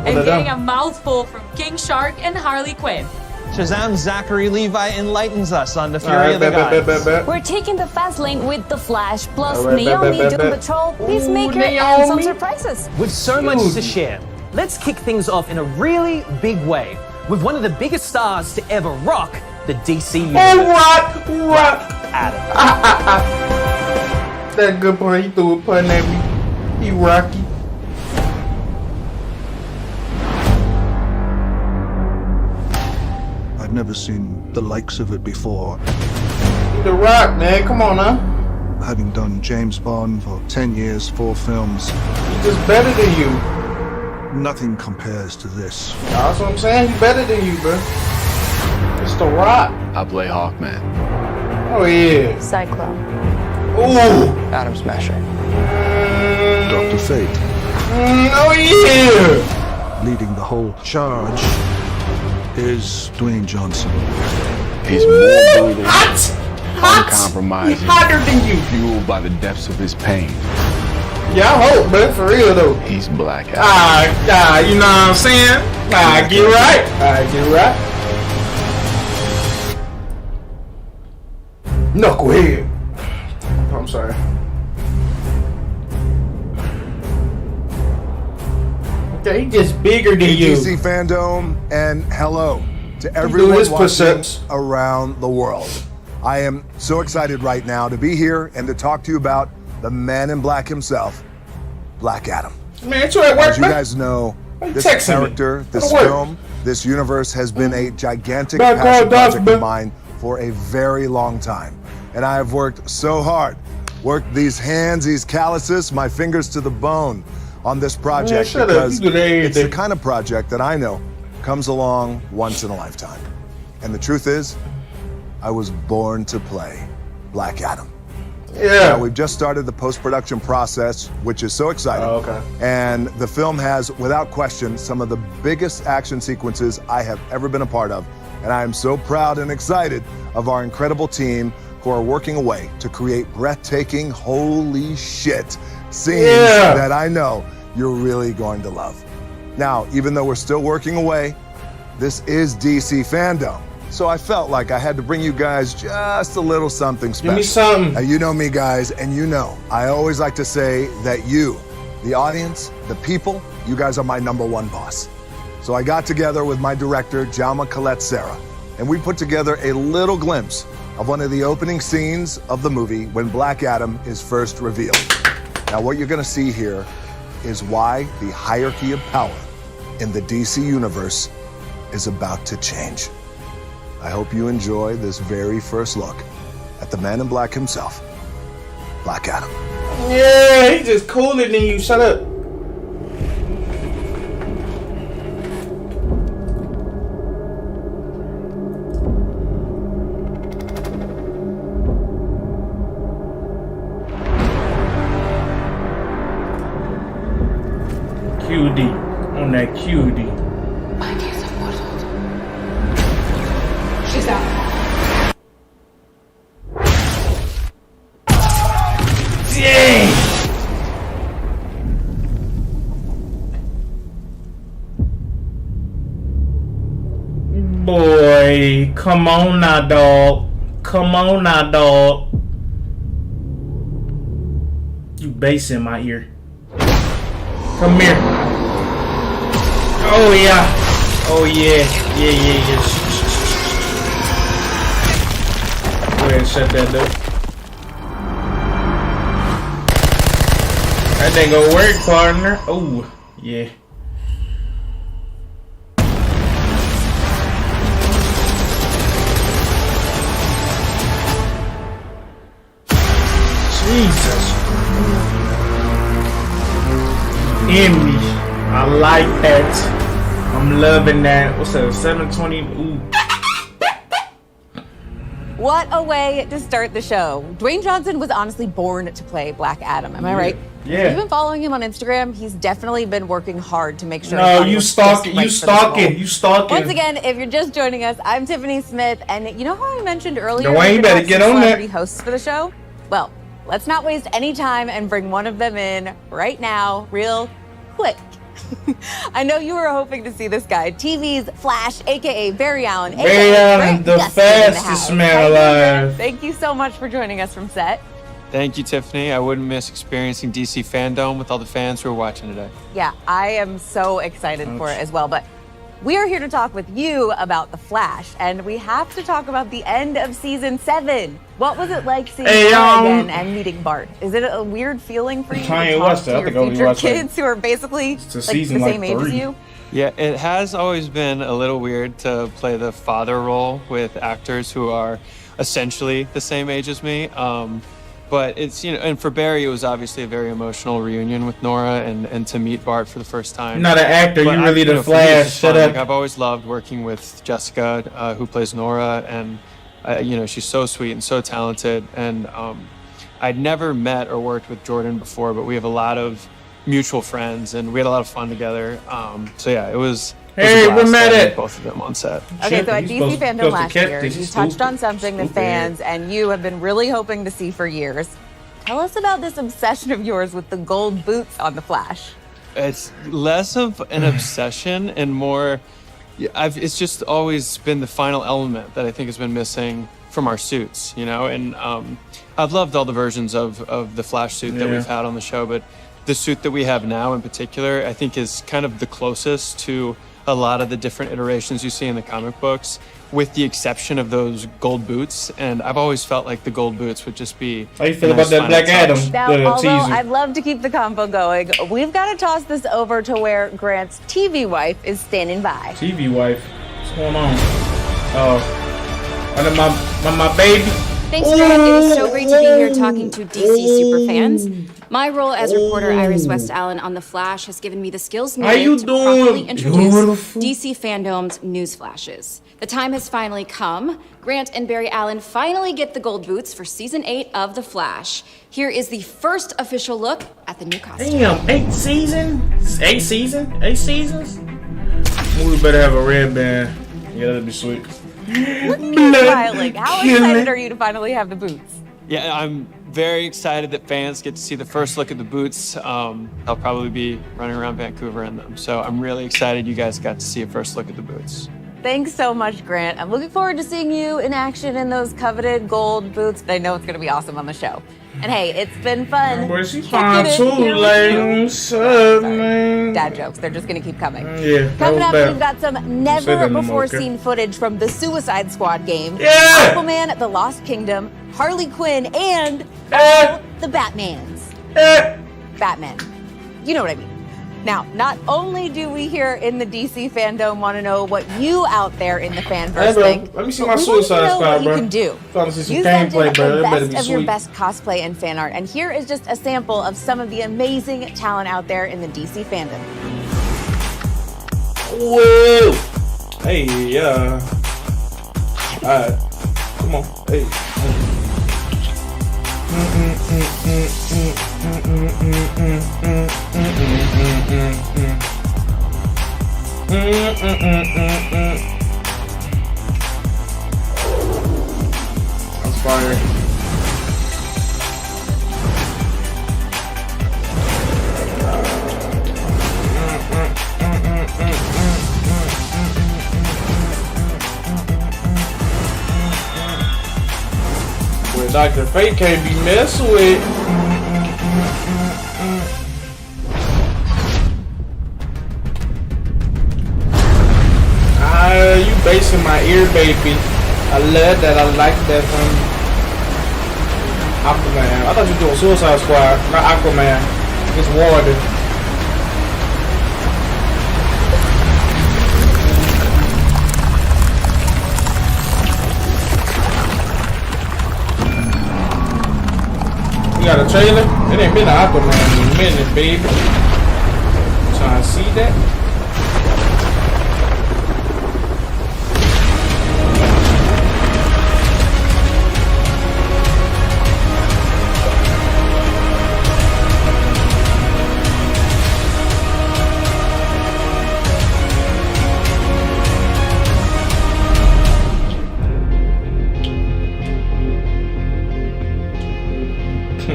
And getting a mouthful from King Shark and Harley Quinn. Shazam's Zachary Levi enlightens us on the fury of the gods. We're taking the fast lane with The Flash, plus Naomi, Doom Patrol, Peacemaker, and some surprises. With so much to share, let's kick things off in a really big way with one of the biggest stars to ever rock the DC universe. Adam. That good boy, he threw a pun at me. He rocky. I've never seen the likes of it before. The Rock, man, come on, huh? Having done James Bond for 10 years, 4 films. He's just better than you. Nothing compares to this. That's what I'm saying, he's better than you, bro. It's The Rock. I play Hawkman. Oh, yeah. Cyclone. Ooh. Atom Smasher. Dr. Fate. Oh, yeah. Leading the whole charge is Dwayne Johnson. He's more brutal, uncompromising, He's hotter than you. fueled by the depths of his pain. Yeah, I hope, man, for real though. He's Black Adam. You know what I'm saying? Get right. Get right. Knucklehead. I'm sorry. Okay, he's just bigger than you. DC Fandome, and hello to everyone watching around the world. I am so excited right now to be here and to talk to you about the man in black himself, Black Adam. Man, it's at work, as you guys know, this character, this film, this universe has been a gigantic passion project of mine for a very long time. And I have worked so hard, worked these hands, these calluses, my fingers to the bone on this project because it's the kind of project that I know comes along once in a lifetime. And the truth is, I was born to play Black Adam. Yeah. Now, we've just started the post-production process, which is so exciting. Oh, okay. And the film has, without question, some of the biggest action sequences I have ever been a part of. And I am so proud and excited of our incredible team who are working away to create breathtaking, holy shit, scenes that I know you're really going to love. Now, even though we're still working away, this is DC FanDome. So I felt like I had to bring you guys just a little something special. Give me something. Now, you know me, guys, and you know, I always like to say that you, the audience, the people, you guys are my #1 boss. So I got together with my director, Jaume Collet-Serra, and we put together a little glimpse of one of the opening scenes of the movie when Black Adam is first revealed. Now, what you're gonna see here is why the hierarchy of power in the DC universe is about to change. I hope you enjoy this very first look at the man in black himself, Black Adam. Yeah, he just cooler than you. Shut up. QD. On that QD. She's out. Dang! Boy, come on now, dog. Come on now, dog. You bass in my ear. Come here. Oh yeah. Oh yeah. Yeah. Go ahead and shut that door. That ain't gonna work, partner. Oh, yeah. Jesus. Emmy. I like that. I'm loving that. What's that? 720. Ooh. What a way to start the show. Dwayne Johnson was honestly born to play Black Adam. Am I right? Yeah. You've been following him on Instagram. He's definitely been working hard to make sure. No, you stalking. You stalking. You stalking. Once again, if you're just joining us, I'm Tiffany Smith, and you know how I mentioned earlier? Dwayne, you better get on that. Celebrity hosts for the show. Well, let's not waste any time and bring one of them in right now, real quick. I know you were hoping to see this guy, TV's Flash, aka Barry Allen. Barry Allen, the fastest man alive. Thank you so much for joining us from set. Thank you, Tiffany. I wouldn't miss experiencing DC FanDome with all the fans who are watching today. Yeah, I am so excited for it as well. But we are here to talk with you about The Flash, and we have to talk about the end of season 7. What was it like seeing Kara again and meeting Bart? Is it a weird feeling for you to talk to your future kids who are basically like the same age as you? Yeah, it has always been a little weird to play the father role with actors who are essentially the same age as me. But it's, you know, and for Barry, it was obviously a very emotional reunion with Nora and to meet Bart for the first time. You're not an actor, you're really the Flash. Shut up. Like, I've always loved working with Jessica, who plays Nora, and you know, she's so sweet and so talented. And I'd never met or worked with Jordan before, but we have a lot of mutual friends, and we had a lot of fun together. So yeah, it was. Hey, we're mad at both of them on set. Okay, so at DC FanDome last year, you touched on something that fans and you have been really hoping to see for years. Tell us about this obsession of yours with the gold boots on the Flash. It's less of an obsession and more, it's just always been the final element that I think has been missing from our suits, you know? And I've loved all the versions of the Flash suit that we've had on the show, but the suit that we have now in particular, I think is kind of the closest to a lot of the different iterations you see in the comic books, with the exception of those gold boots. And I've always felt like the gold boots would just be. How you feel about that Black Adam? Now, although I'd love to keep the convo going, we've got to toss this over to where Grant's TV wife is standing by. TV wife? What's going on? Oh, my baby. Thanks, Grant. It is so great to be here talking to DC superfans. My role as reporter Iris West Allen on The Flash has given me the skills needed to properly introduce DC FanDome's news flashes. The time has finally come. Grant and Barry Allen finally get the gold boots for season 8 of The Flash. Here is the first official look at the new costume. Damn, 8 seasons? 8 seasons? 8 seasons? We better have a red band. Yeah, that'd be sweet. Look at you smiling. How excited are you to finally have the boots? Yeah, I'm very excited that fans get to see the first look at the boots. I'll probably be running around Vancouver in them. So I'm really excited you guys got to see a first look at the boots. Thanks so much, Grant. I'm looking forward to seeing you in action in those coveted gold boots. I know it's going to be awesome on the show. And hey, it's been fun. Boy, she's fine too, ladies. Dad jokes. They're just going to keep coming. Yeah. Coming up, we've got some never-before-seen footage from the Suicide Squad game. Yeah. Aquaman, The Lost Kingdom, Harley Quinn, and all the Batmans. Batman. You know what I mean. Now, not only do we here in the DC FanDome want to know what you out there in the fanverse think, let me see my Suicide Squad, bro. You can do. You sent in the best of your best cosplay and fan art, and here is just a sample of some of the amazing talent out there in the DC fandom. Whoa! Hey, come on, hey. That's fire. Well, Dr. Fate can't be messed with. You bass in my ear, baby. I love that. I like that from Aquaman. I thought you were doing Suicide Squad, not Aquaman. It's water. You got a trailer? It ain't been an Aquaman in a minute, baby. Trying to see that?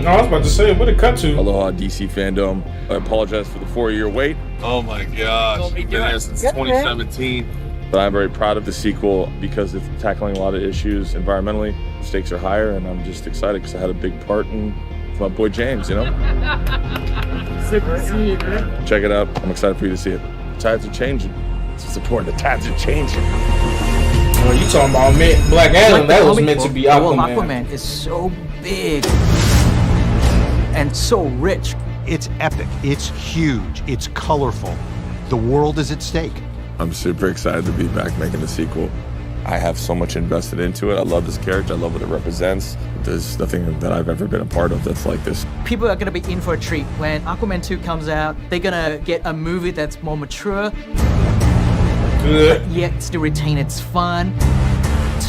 I was about to say, what it cut to? Aloha, DC FanDome. I apologize for the 4-year wait. Oh my gosh, been there since 2017. But I'm very proud of the sequel because it's tackling a lot of issues environmentally. Stakes are higher, and I'm just excited because I had a big part in my boy James, you know? Sick to see you, man. Check it out. I'm excited for you to see it. Tides are changing. It's important. The tides are changing. Oh, you talking about Black Adam? That was meant to be Aquaman. Aquaman is so big and so rich. It's epic. It's huge. It's colorful. The world is at stake. I'm super excited to be back making the sequel. I have so much invested into it. I love this character. I love what it represents. There's nothing that I've ever been a part of that's like this. People are going to be in for a treat. When Aquaman 2 comes out, they're going to get a movie that's more mature, but yet still retain its fun,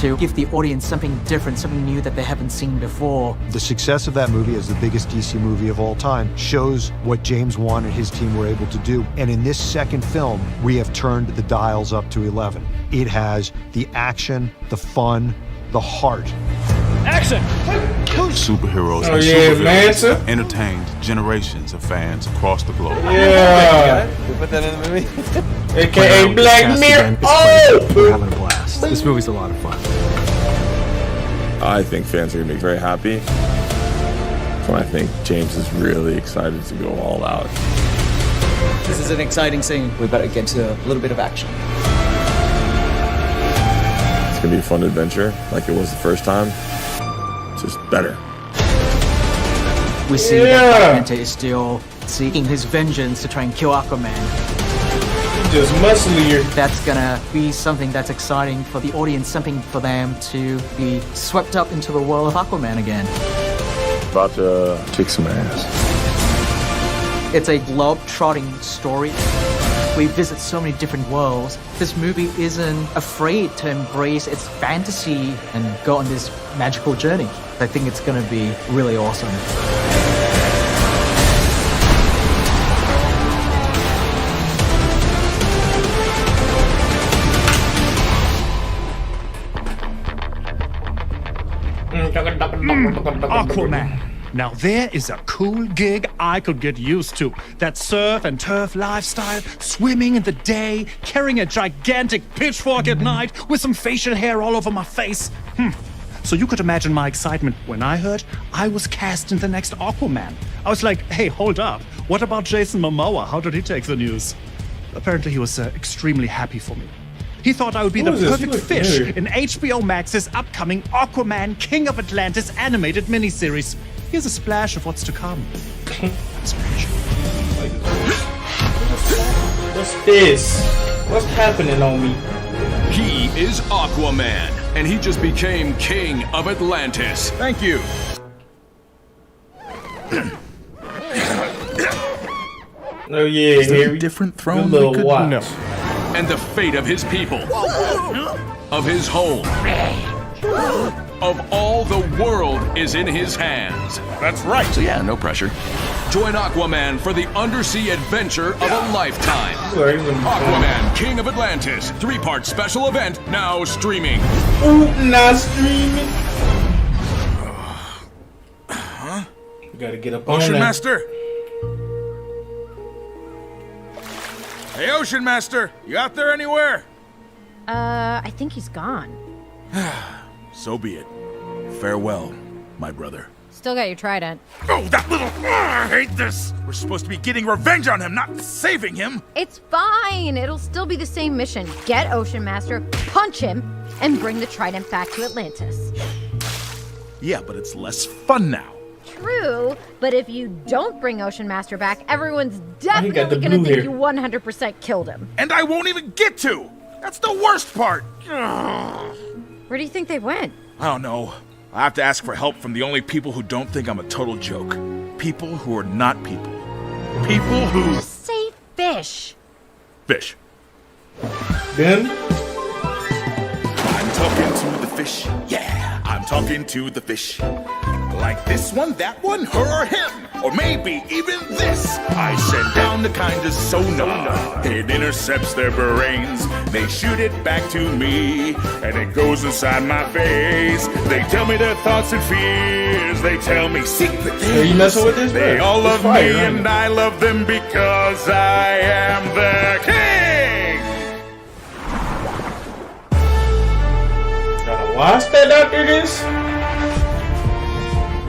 to give the audience something different, something new that they haven't seen before. The success of that movie as the biggest DC movie of all time shows what James Wan and his team were able to do. And in this second film, we have turned the dials up to 11. It has the action, the fun, the heart. Action! Superheroes and supervillains entertained generations of fans across the globe. Yeah. We put that in the movie. AKA Black Mirror. Oh! We're having a blast. This movie's a lot of fun. I think fans are going to be very happy. So I think James is really excited to go all out. This is an exciting scene. We better get to a little bit of action. It's going to be a fun adventure like it was the first time. Just better. We see that Atlantis is still seeking his vengeance to try and kill Aquaman. Just musclier. That's gonna be something that's exciting for the audience, something for them to be swept up into the world of Aquaman again. About to kick some ass. It's a globe-trotting story. We visit so many different worlds. This movie isn't afraid to embrace its fantasy and go on this magical journey. I think it's going to be really awesome. Aquaman. Now there is a cool gig I could get used to. That surf and turf lifestyle, swimming in the day, carrying a gigantic pitchfork at night with some facial hair all over my face. So you could imagine my excitement when I heard I was cast in the next Aquaman. I was like, hey, hold up. What about Jason Momoa? How did he take the news? Apparently he was extremely happy for me. He thought I would be the perfect fish in HBO Max's upcoming Aquaman King of Atlantis animated miniseries. Here's a splash of what's to come. What's this? What's happening on me? He is Aquaman, and he just became King of Atlantis. Thank you. Oh yeah, is there a different throne we could know? And the fate of his people, of his home, of all the world is in his hands. That's right. So yeah, no pressure. Join Aquaman for the undersea adventure of a lifetime. Aquaman, King of Atlantis, 3-part special event, now streaming. Ooh, now streaming. Huh? You gotta get up on Ocean that. Master. Hey, Ocean Master, you out there anywhere? I think he's gone. So be it. Farewell, my brother. Still got your trident. Oh, that little... I hate this! We're supposed to be getting revenge on him, not saving him! It's fine. It'll still be the same mission. Get Ocean Master, punch him, and bring the trident back to Atlantis. Yeah, but it's less fun now. True, but if you don't bring Ocean Master back, everyone's definitely gonna think you 100% killed him. And I won't even get to! That's the worst part! Where do you think they went? I don't know. I have to ask for help from the only people who don't think I'm a total joke. People who are not people. People who... Just say fish. Fish. Then? I'm talking to the fish. Yeah, I'm talking to the fish. Like this one, that one, her or him. Or maybe even this. I send down the kind of sonar. It intercepts their brains. They shoot it back to me. And it goes inside my face. They tell me their thoughts and fears. They tell me secret things. Are you messing with this? They all love me and I love them because I am their king. Gotta watch that after this?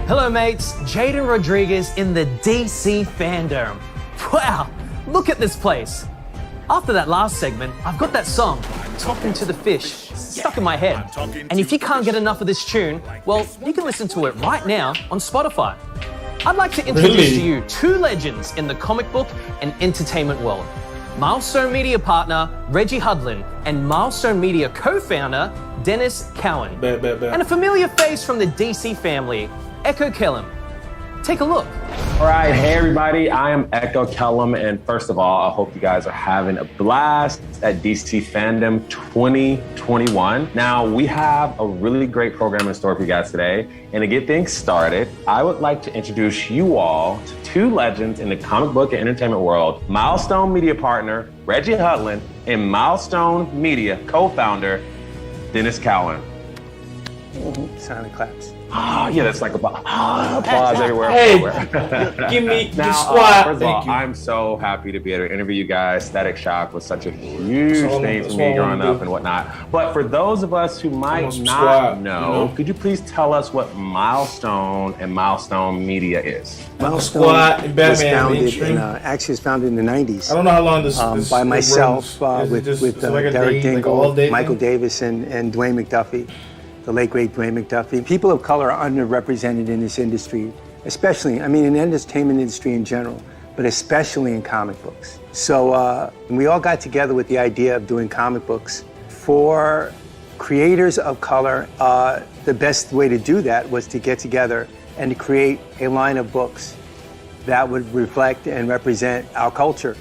Hello mates, Jaden Rodriguez in the DC FanDome. Wow, look at this place. After that last segment, I've got that song, Talking to the Fish, stuck in my head. And if you can't get enough of this tune, well, you can listen to it right now on Spotify. I'd like to introduce to you two legends in the comic book and entertainment world. Milestone Media partner Reggie Hudlin and Milestone Media co-founder Dennis Cowan. And a familiar face from the DC family, Echo Kellum. Take a look. All right, hey everybody, I am Echo Kellum, and first of all, I hope you guys are having a blast at DC FanDome 2021. Now, we have a really great program in store for you guys today, and to get things started, I would like to introduce you all to two legends in the comic book and entertainment world, Milestone Media partner Reggie Hudlin and Milestone Media co-founder Dennis Cowan. Silent claps. Oh, yeah, that's like applause everywhere. Hey, give me the squad. First of all, I'm so happy to be able to interview you guys. Static Shock was such a huge thing for me growing up and whatnot. But for those of us who might not know, could you please tell us what Milestone and Milestone Media is? Milestone was founded in the 90s. I don't know how long this by myself, runs. with like Derek Dingle, like Michael Davis, and Dwayne McDuffie. The late, great Dwayne McDuffie. People of color are underrepresented in this industry, especially, in the entertainment industry in general, but especially in comic books. So we all got together with the idea of doing comic books. For creators of color, the best way to do that was to get together and to create a line of books that would reflect and represent our culture.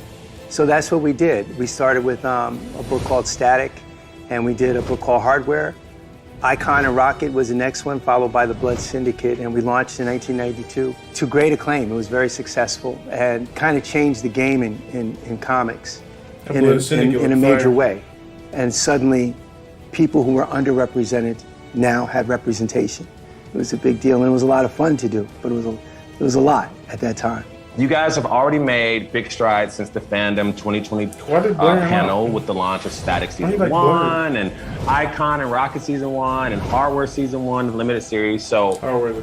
So that's what we did. We started with a book called Static, and we did a book called Hardware. Icon and Rocket was the next one, followed by The Blood Syndicate, and we launched in 1992 to great acclaim. It was very successful and kind of changed the game in comics in a major way. And suddenly, people who were underrepresented now had representation. It was a big deal, and it was a lot of fun to do, but it was It was a lot at that time. You guys have already made big strides since the FanDome 2020 panel with the launch of Static Season 1 and Icon and Rocket Season 1 and Hardware Season 1, the limited series. So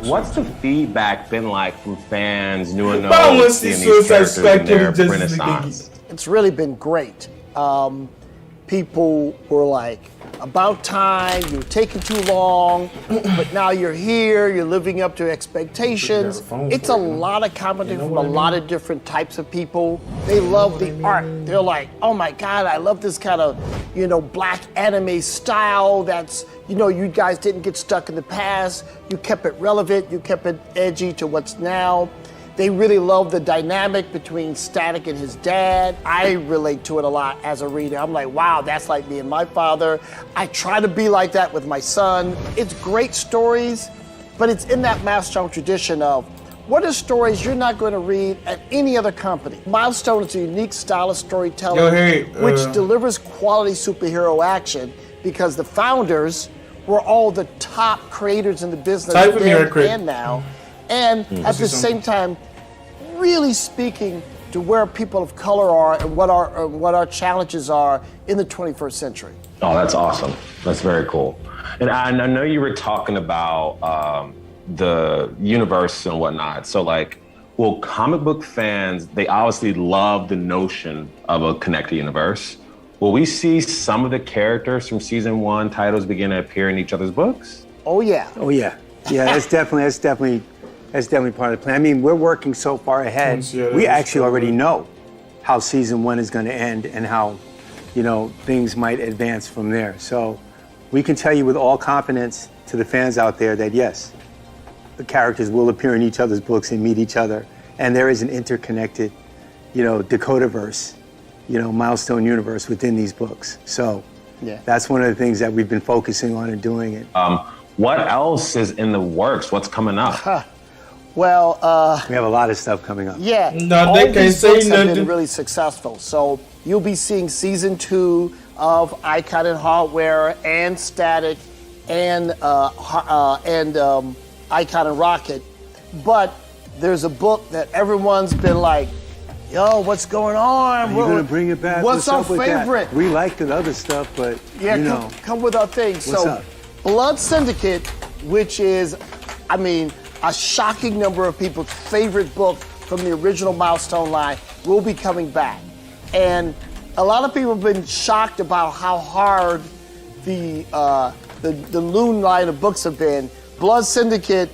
what's the feedback been like from fans, new and old, seeing these characters in their renaissance? It's really been great. People were like, about time, you're taking too long, but now you're here, you're living up to expectations. It's a lot of commentary from a lot of different types of people. They love the art. They're like, oh my God, I love this kind of, black anime style that's, you guys didn't get stuck in the past. You kept it relevant, you kept it edgy to what's now. They really love the dynamic between Static and his dad. I relate to it a lot as a reader. I'm like, wow, that's like me and my father. I try to be like that with my son. It's great stories, but it's in that Milestone tradition of what are stories you're not going to read at any other company. Milestone is a unique style of storytelling which delivers quality superhero action because the founders were all the top creators in the business then and now. And at the same time, really speaking to where people of color are and what our challenges are in the 21st century. Oh, that's awesome. That's very cool. And I know you were talking about the universe and whatnot. So well, comic book fans, they obviously love the notion of a connected universe. Will we see some of the characters from season 1 titles begin to appear in each other's books? Oh yeah. Oh yeah. Yeah, that's definitely part of the plan. I mean, we're working so far ahead. We actually already know how season 1 is going to end and how, things might advance from there. So we can tell you with all confidence to the fans out there that yes, the characters will appear in each other's books and meet each other. And there is an interconnected, Dakotaverse, Milestone universe within these books. So that's one of the things that we've been focusing on and doing it. What else is in the works? What's coming up? Well, we have a lot of stuff coming up. Yeah, no, all they can't these say books have nothing. been really successful. So you'll be seeing season 2 of Icon and Hardware and Static and Icon and Rocket. But there's a book that everyone's been like, yo, what's going on? You're going to bring it back? What's our favorite? We like the other stuff, but come with our thing. What's up? Blood Syndicate, which is, a shocking number of people's favorite book from the original Milestone line, will be coming back. And a lot of people have been shocked about how hard the Loon line of books have been. Blood Syndicate,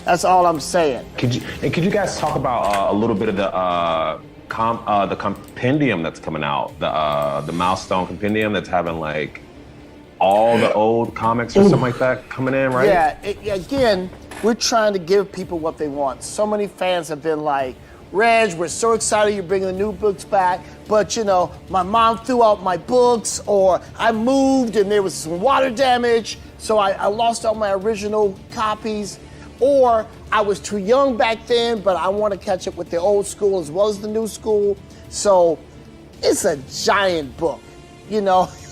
that's all I'm saying. Could you guys talk about a little bit of the compendium that's coming out, the Milestone compendium that's having all the old comics or something like that coming in, right? Yeah, again, we're trying to give people what they want. So many fans have been like, Reg, we're so excited you're bringing the new books back, but my mom threw out my books, or I moved and there was some water damage, so I lost all my original copies, or I was too young back then, but I want to catch up with the old school as well as the new school. So it's a giant book,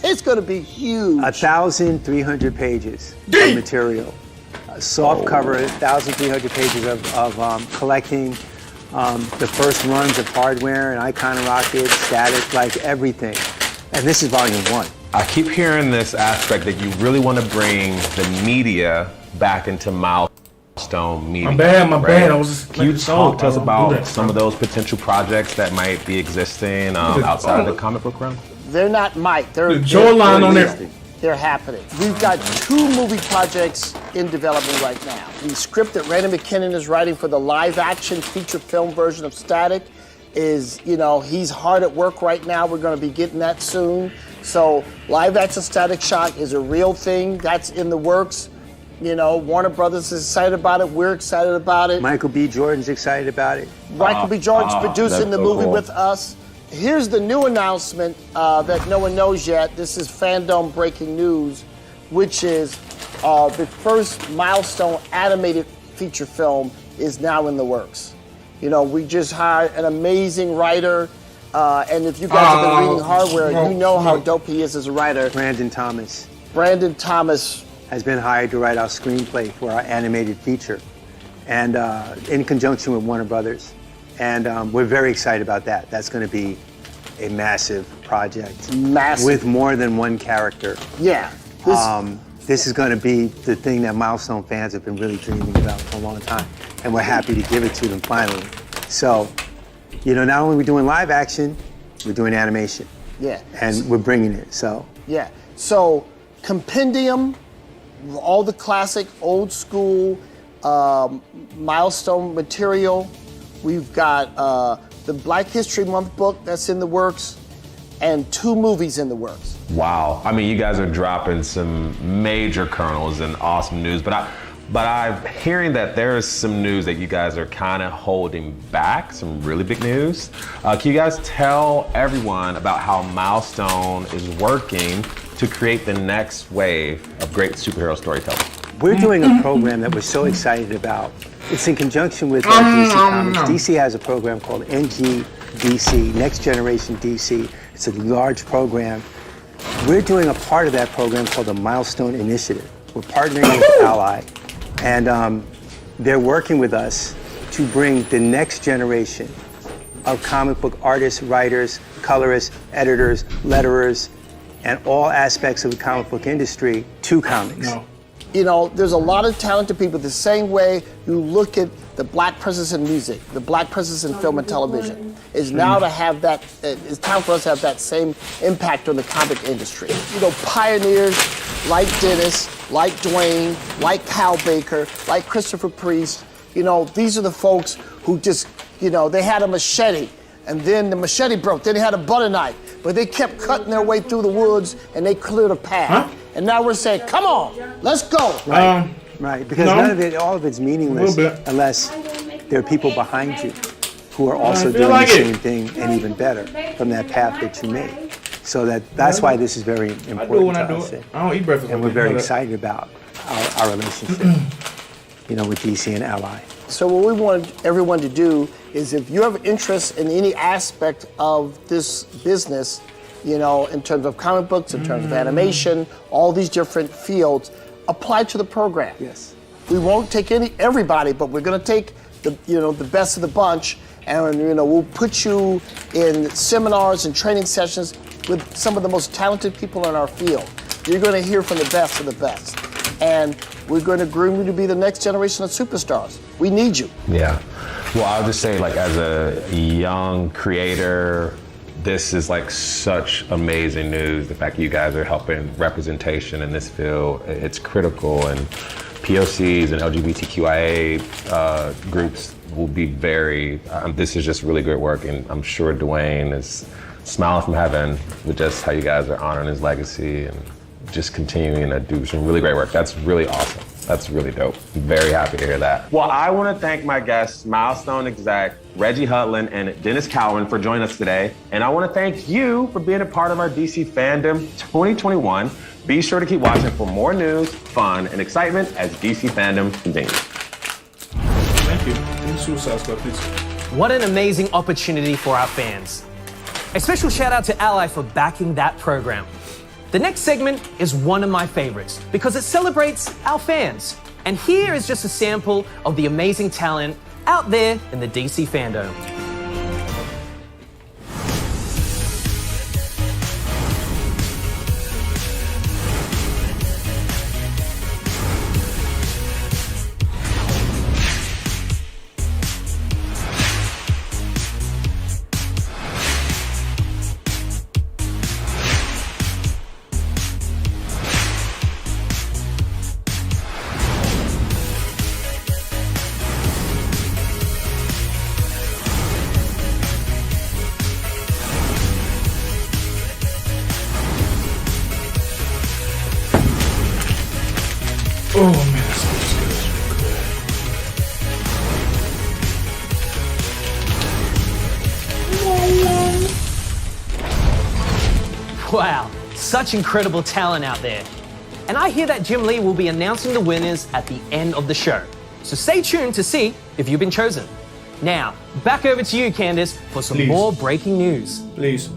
It's going to be huge. 1,300 pages of material. Soft cover, 1,300 pages of collecting the first runs of Hardware and Icon and Rocket, Static, everything. And this is volume 1. I keep hearing this aspect that you really want to bring the media back into Milestone media. My bad. Can you talk to us about some of those potential projects that might be existing outside of the comic book realm? They're not might. They're happening. We've got 2 movie projects in development right now. The script that Randy McKinnon is writing for the live-action feature film version of Static is, he's hard at work right now. We're going to be getting that soon. So live-action Static Shock is a real thing. That's in the works. Warner Brothers is excited about it. We're excited about it. Michael B. Jordan's excited about it. Michael B. Jordan's producing the movie with us. Here's the new announcement that no one knows yet. This is FanDome breaking news, which is the first Milestone animated feature film is now in the works. We just hired an amazing writer, and if you guys have been reading Hardware, you know how dope he is as a writer. Brandon Thomas has been hired to write our screenplay for our animated feature. and in conjunction with Warner Brothers. And we're very excited about that. That's going to be a massive project. Massive. With more than one character. Yeah. This is going to be the thing that Milestone fans have been really dreaming about for a long time. And we're happy to give it to them finally. So, you know, not only are we doing live action, we're doing animation. Yeah. And we're bringing it, so. Yeah. So, compendium, all the classic, old school, Milestone material. We've got the Black History Month book that's in the works, and 2 movies in the works. Wow. I mean, you guys are dropping some major kernels and awesome news, but I'm hearing that there is some news that you guys are kind of holding back, some really big news. Can you guys tell everyone about how Milestone is working to create the next wave of great superhero storytelling? We're doing a program that we're so excited about. It's in conjunction with DC Comics. DC has a program called NGDC, Next Generation DC. It's a large program. We're doing a part of that program called the Milestone Initiative. We're partnering with Ally, and they're working with us to bring the next generation of comic book artists, writers, colorists, editors, letterers, and all aspects of the comic book industry to comics. You know, there's a lot of talented people. The same way you look at the Black presence in music, the Black presence in film and television, is now to have that, it's time for us to have that same impact on the comic industry. You know, pioneers like Dennis, like Dwayne, like Kyle Baker, like Christopher Priest, you know, these are the folks who just, you know, they had a machete, and then the machete broke, then they had a butter knife, but they kept cutting their way through the woods, and they cleared a path. Huh? And now we're saying, come on, let's go. Right, because none of it, all of it's meaningless unless there are people behind you who are also doing the same thing and even better from that path that you made. So that's why this is very important to us. I don't eat breakfast. And we're very excited about our relationship, you know, with DC and Ally. So what we want everyone to do is, if you have interest in any aspect of this business, you know, in terms of comic books, in terms of animation, all these different fields, apply to the program. Yes. We won't take everybody, but we're going to take the best of the bunch, and we'll put you in seminars and training sessions with some of the most talented people in our field. You're going to hear from the best of the best, and we're going to groom you to be the next generation of superstars. We need you. Yeah. Well, I'll just say, like, as a young creator, this is like such amazing news. The fact that you guys are helping representation in this field, it's critical, and POCs and LGBTQIA groups will be this is just really great work, and I'm sure Dwayne is smiling from heaven with just how you guys are honoring his legacy and just continuing to do some really great work. That's really awesome. That's really dope. I'm very happy to hear that. Well, I want to thank my guests, Milestone exec Reggie Hudlin and Dennis Cowan, for joining us today. And I want to thank you for being a part of our DC Fandom 2021. Be sure to keep watching for more news, fun, and excitement as DC Fandom continues. Thank you. Suicide Squad, please. What an amazing opportunity for our fans. A special shout out to Ally for backing that program. The next segment is one of my favorites because it celebrates our fans. And here is just a sample of the amazing talent out there in the DC fandom. Oh man, that smells good. Wow, such incredible talent out there. And I hear that Jim Lee will be announcing the winners at the end of the show. So stay tuned to see if you've been chosen. Now, back over to you, Candace, for some more breaking news. Please.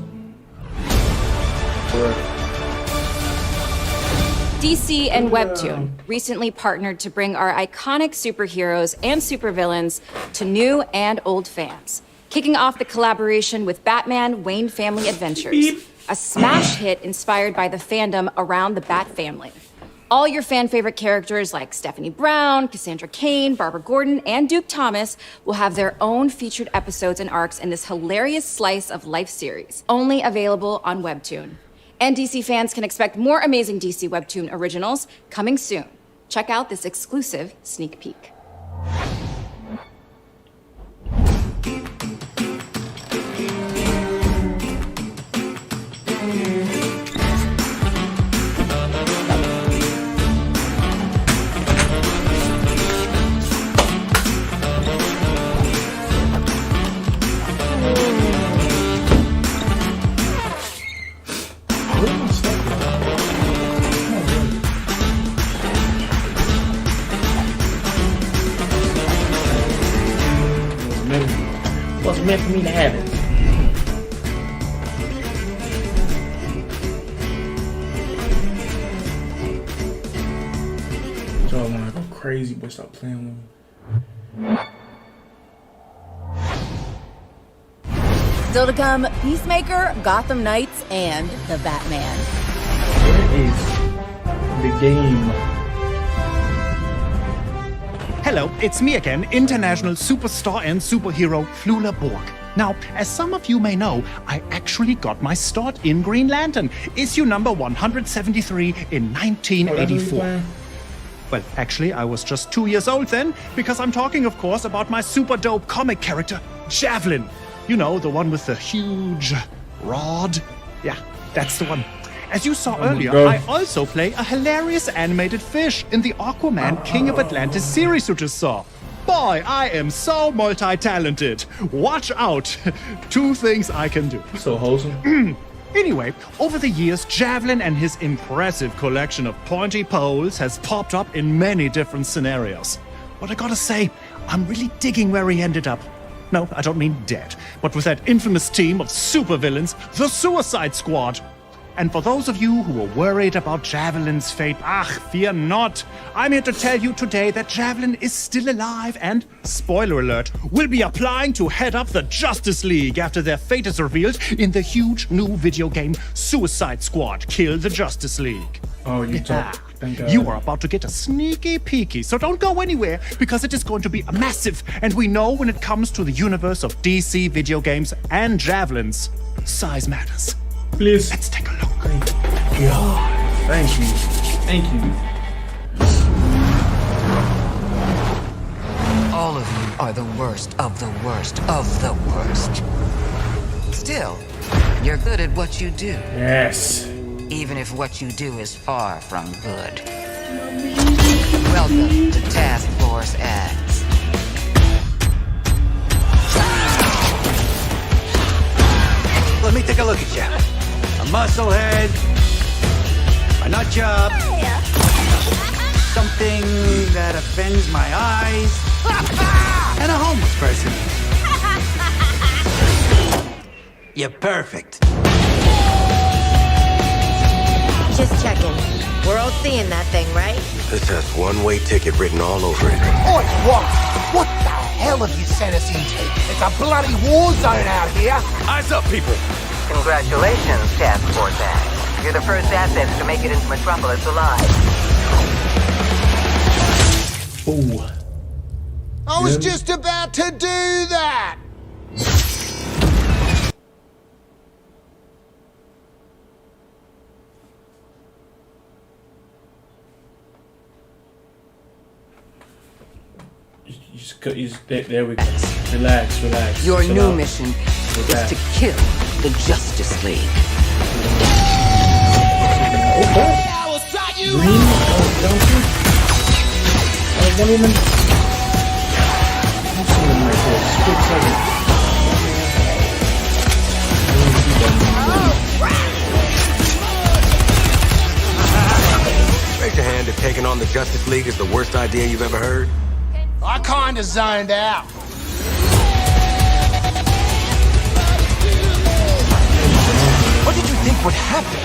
DC and Webtoon recently partnered to bring our iconic superheroes and supervillains to new and old fans. Kicking off the collaboration with Batman Wayne Family Adventures, a smash hit inspired by the fandom around the Bat family. All your fan-favorite characters like Stephanie Brown, Cassandra Cain, Barbara Gordon, and Duke Thomas will have their own featured episodes and arcs in this hilarious slice of life series, only available on Webtoon. And DC fans can expect more amazing DC Webtoon originals coming soon. Check out this exclusive sneak peek. What's meant for me to happen? Y'all wanna go crazy, but stop playing with me. Still to come, Peacemaker, Gotham Knights, and the Batman. Where is the game? Hello, it's me again, international superstar and superhero Flula Borg. Now, as some of you may know, I actually got my start in Green Lantern, issue number 173 in 1984. Well, actually, I was just 2 years old then, because I'm talking, of course, about my super dope comic character, Javelin. You know, the one with the huge rod. Yeah, that's the one. As you saw earlier, I also play a hilarious animated fish in the Aquaman King of Atlantis series you just saw. Boy, I am so multi-talented. Watch out. 2 things I can do. So wholesome. Anyway, over the years, Javelin and his impressive collection of pointy poles has popped up in many different scenarios. But I gotta say, I'm really digging where he ended up. No, I don't mean dead, but with that infamous team of supervillains, the Suicide Squad. And for those of you who are worried about Javelin's fate, fear not. I'm here to tell you today that Javelin is still alive and, spoiler alert, will be applying to head up the Justice League after their fate is revealed in the huge new video game Suicide Squad: Kill the Justice League. Oh, you talk. Thank God. You are about to get a sneaky peeky, so don't go anywhere because it is going to be massive. And we know when it comes to the universe of DC video games and Javelins, size matters. Please. Let's take a look. Thank you. Thank you. Thank you. All of you are the worst of the worst of the worst. Still, you're good at what you do. Yes. Even if what you do is far from good. Welcome to Task Force X. Let me take a look at you. A musclehead, a nut job, something that offends my eyes, and a homeless person. You're perfect. Just checking. We're all seeing that thing, right? This has one-way ticket written all over it. Oi, what the hell have you sent us into? It's a bloody war zone out here. Eyes up, people. Congratulations, Task Force X. You're the first assets to make it into Metropolis alive. Ooh. I was just about to do that. There we go. Relax. Your new mission is to kill the Justice League. Green Johnson? One woman? I'm seeing him right there. Split second. Raise your hand if taking on the Justice League is the worst idea you've ever heard. I kinda zoned out. What did you think would happen?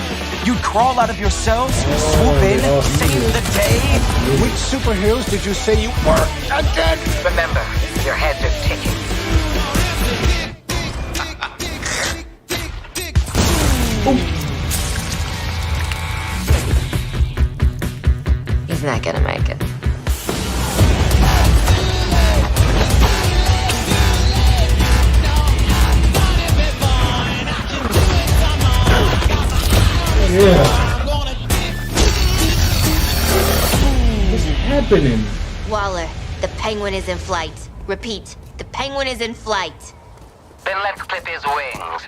You'd crawl out of your cells, swoop in, save the day. Which superheroes did you say you were again? Remember, your heads are ticking. He's not gonna make it. Yeah. What's happening? Waller, the penguin is in flight. Repeat, the penguin is in flight. Then let's clip his wings.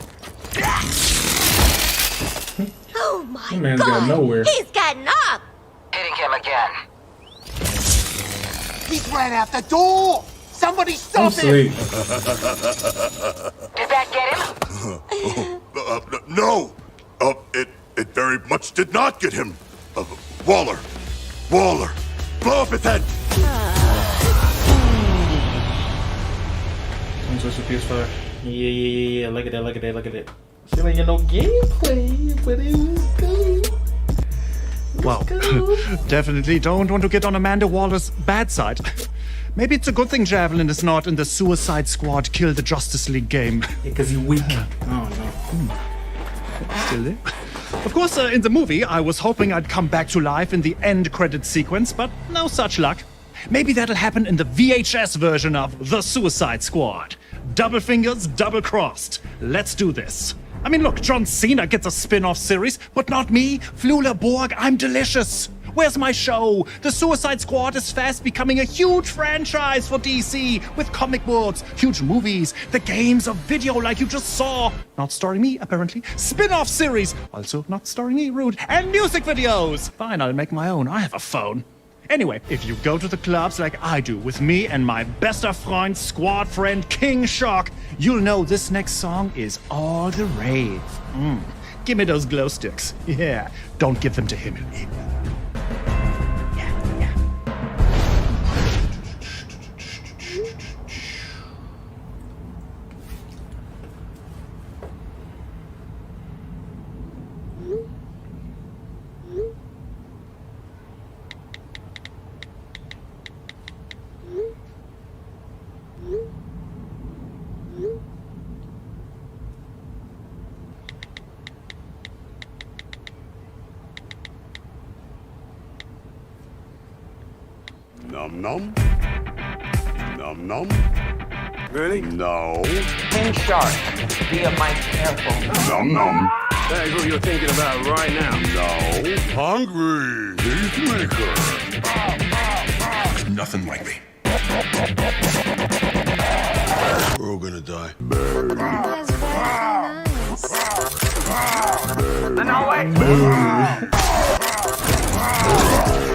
Oh my That man's god! got nowhere. He's gotten up! Hitting him again. He ran out the door! Somebody I'm stop him! asleep. Did that get him? No. It very much did not get him. Waller, blow up his head. I'm switch to PS5. Yeah. Look at that. Still ain't get no gameplay, but it was good. Well, definitely don't want to get on Amanda Waller's bad side. Maybe it's a good thing Javelin is not in the Suicide Squad Kill the Justice League game. Because he weak. Oh no. Still there? Of course, in the movie, I was hoping I'd come back to life in the end credit sequence, but no such luck. Maybe that'll happen in the VHS version of The Suicide Squad. Double fingers, double crossed. Let's do this. I mean, look, John Cena gets a spin-off series, but not me. Flula Borg, I'm delicious. Where's my show? The Suicide Squad is fast becoming a huge franchise for DC, with comic books, huge movies, the games of video like you just saw. Not starring me, apparently. Spin-off series, also not starring me, rude. And music videos. Fine, I'll make my own. I have a phone. Anyway, if you go to the clubs like I do with me and my bester friend, squad friend, King Shark, you'll know this next song is all the rave. Give me those glow sticks. Yeah, don't give them to him. Num. Num. Really? No. King Shark, be a mic careful. Num. That's what you're thinking about right now. No. Hungry. Peacemaker. Nothing like me. We're all gonna die. No way! No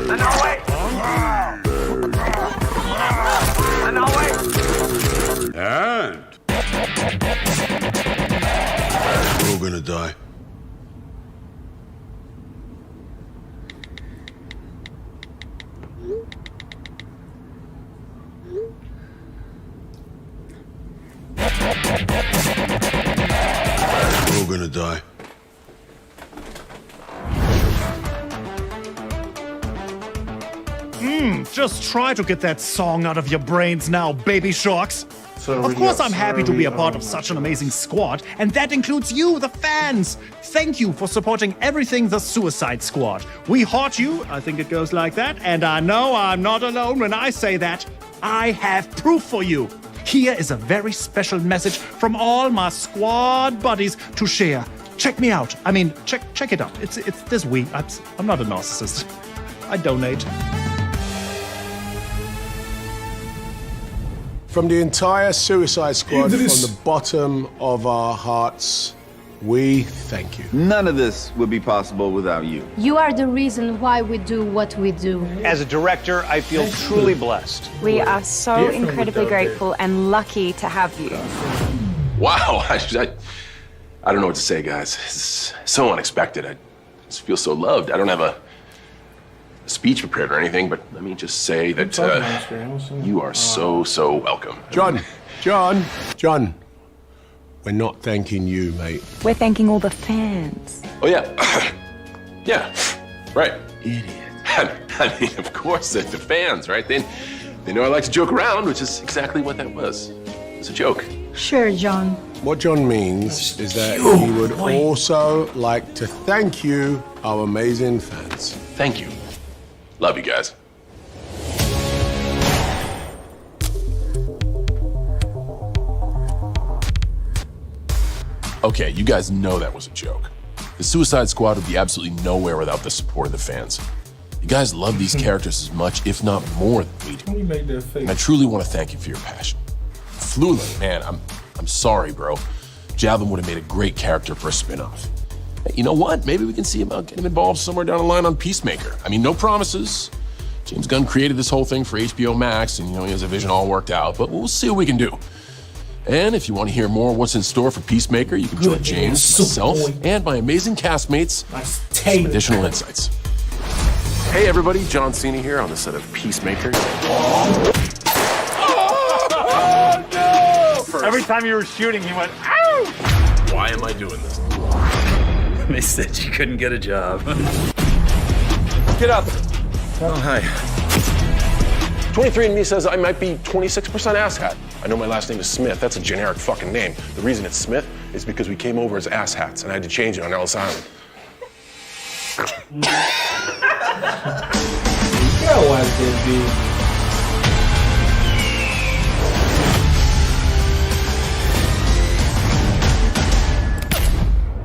way! No way! And we're all gonna die. We're all gonna die. Just try to get that song out of your brains now, baby sharks. Of course, I'm happy to be a part of such an amazing squad, and that includes you, the fans. Thank you for supporting everything The Suicide Squad. We heart you, I think it goes like that, and I know I'm not alone when I say that. I have proof for you. Here is a very special message from all my squad buddies to share. Check me out. I mean, check it out. It's this week. I'm not a narcissist. I donate. From the entire Suicide Squad, from the bottom of our hearts, we thank you. None of this would be possible without you. You are the reason why we do what we do. As a director, I feel truly blessed. We are so incredibly grateful and lucky to have you. Wow, I don't know what to say, guys. It's so unexpected. I just feel so loved. I don't have a speech prepared or anything, but let me just say that you are so welcome. John, we're not thanking you, mate. We're thanking all the fans. Oh yeah, Yeah, right. Idiot. I mean, of course, they're the fans, right? They know I like to joke around, which is exactly what that was. It was a joke. Sure, John. What John means is that he would also like to thank you, our amazing fans. Thank you. Love you guys. Okay, you guys know that was a joke. The Suicide Squad would be absolutely nowhere without the support of the fans. You guys love these characters as much, if not more, than we do. And I truly want to thank you for your passion. Flula, man, I'm sorry, bro. Javelin would have made a great character for a spin-off. Hey, you know what? Maybe we can see about getting him involved somewhere down the line on Peacemaker. I mean, no promises. James Gunn created this whole thing for HBO Max, and he has a vision all worked out, but we'll see what we can do. And if you want to hear more what's in store for Peacemaker, you can join James, myself, and my amazing castmates for some additional insights. Hey everybody, John Cena here on the set of Peacemaker. Oh, no! Every time you were shooting, he went, ow! Why am I doing this? They said you couldn't get a job. Get up. Oh, hi. 23andMe says I might be 26% asshat. I know my last name is Smith. That's a generic fucking name. The reason it's Smith is because we came over as asshats, and I had to change it on Ellis Island.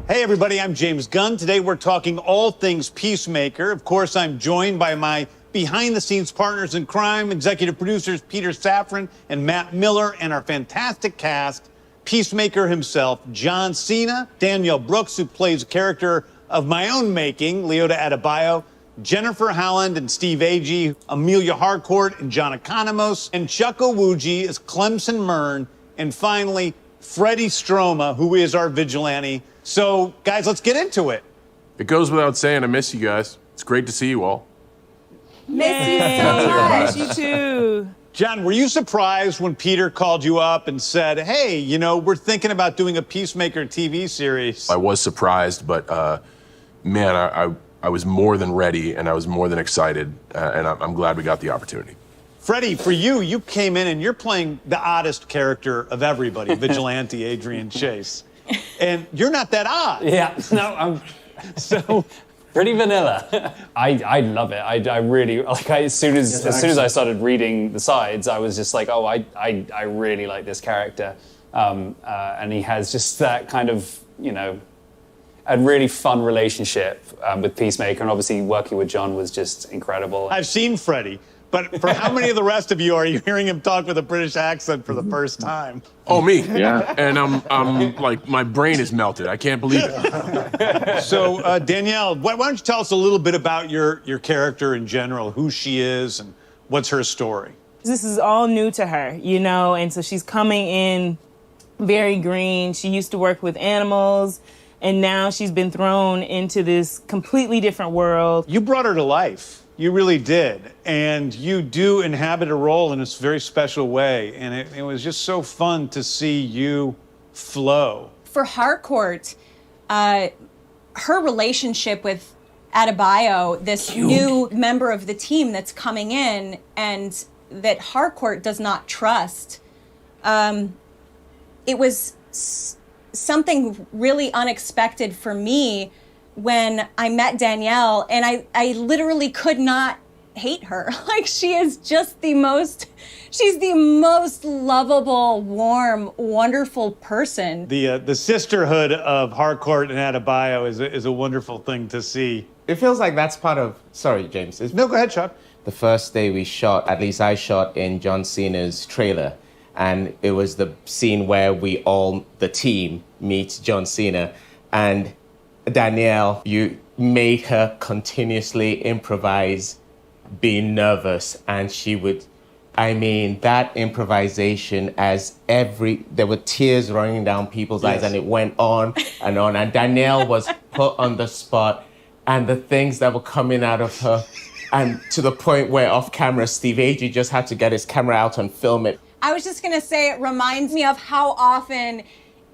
Hey everybody, I'm James Gunn. Today we're talking all things Peacemaker. Of course, I'm joined by my behind-the-scenes partners in crime, executive producers Peter Safran and Matt Miller, and our fantastic cast, Peacemaker himself, John Cena, Danielle Brooks, who plays a character of my own making, Leota Adebayo, Jennifer Howland and Steve Agee, Amelia Harcourt and John Economos, and Chuck Owuji as Clemson Mern, and finally, Freddie Stroma, who is our vigilante. So, guys, let's get into it. It goes without saying, I miss you guys. It's great to see you all. Miss you so much. You too. John, were you surprised when Peter called you up and said, hey, you know, we're thinking about doing a Peacemaker TV series? I was surprised, but man, I was more than ready and I was more than excited, and I'm glad we got the opportunity. Freddie, for you came in and you're playing the oddest character of everybody, Vigilante Adrian Chase. And you're not that odd. Yeah, no, I'm so pretty vanilla. I love it. I really, like, as soon as I started reading the sides, I was just like, oh, I really like this character. And he has just that kind of, you know, a really fun relationship with Peacemaker, and obviously working with John was just incredible. I've seen Freddie, but for how many of the rest of you are you hearing him talk with a British accent for the first time? Oh, me? Yeah. And I'm like, my brain is melted. I can't believe it. So, Danielle, why don't you tell us a little bit about your character in general, who she is and what's her story? This is all new to her, you know, and so she's coming in very green. She used to work with animals, and now she's been thrown into this completely different world. You brought her to life. You really did. And you do inhabit a role in this very special way. And it was just so fun to see you flow. For Harcourt, her relationship with Adebayo, this new member of the team that's coming in and that Harcourt does not trust, it was something really unexpected for me when I met Danielle, and I literally could not hate her. Like, she is just she's the most lovable, warm, wonderful person. The sisterhood of Harcourt and Adebayo is a wonderful thing to see. It feels like that's part of, sorry, James. No, go ahead, Chuck. The first day we shot, at least I shot in John Cena's trailer, and it was the scene where we all, the team, meet John Cena, and Danielle, you made her continuously improvise, being nervous, and she would, I mean, that improvisation there were tears running down people's eyes, and it went on, and Danielle was put on the spot, and the things that were coming out of her, and to the point where off camera, Steve Agee just had to get his camera out and film it. I was just gonna say, it reminds me of how often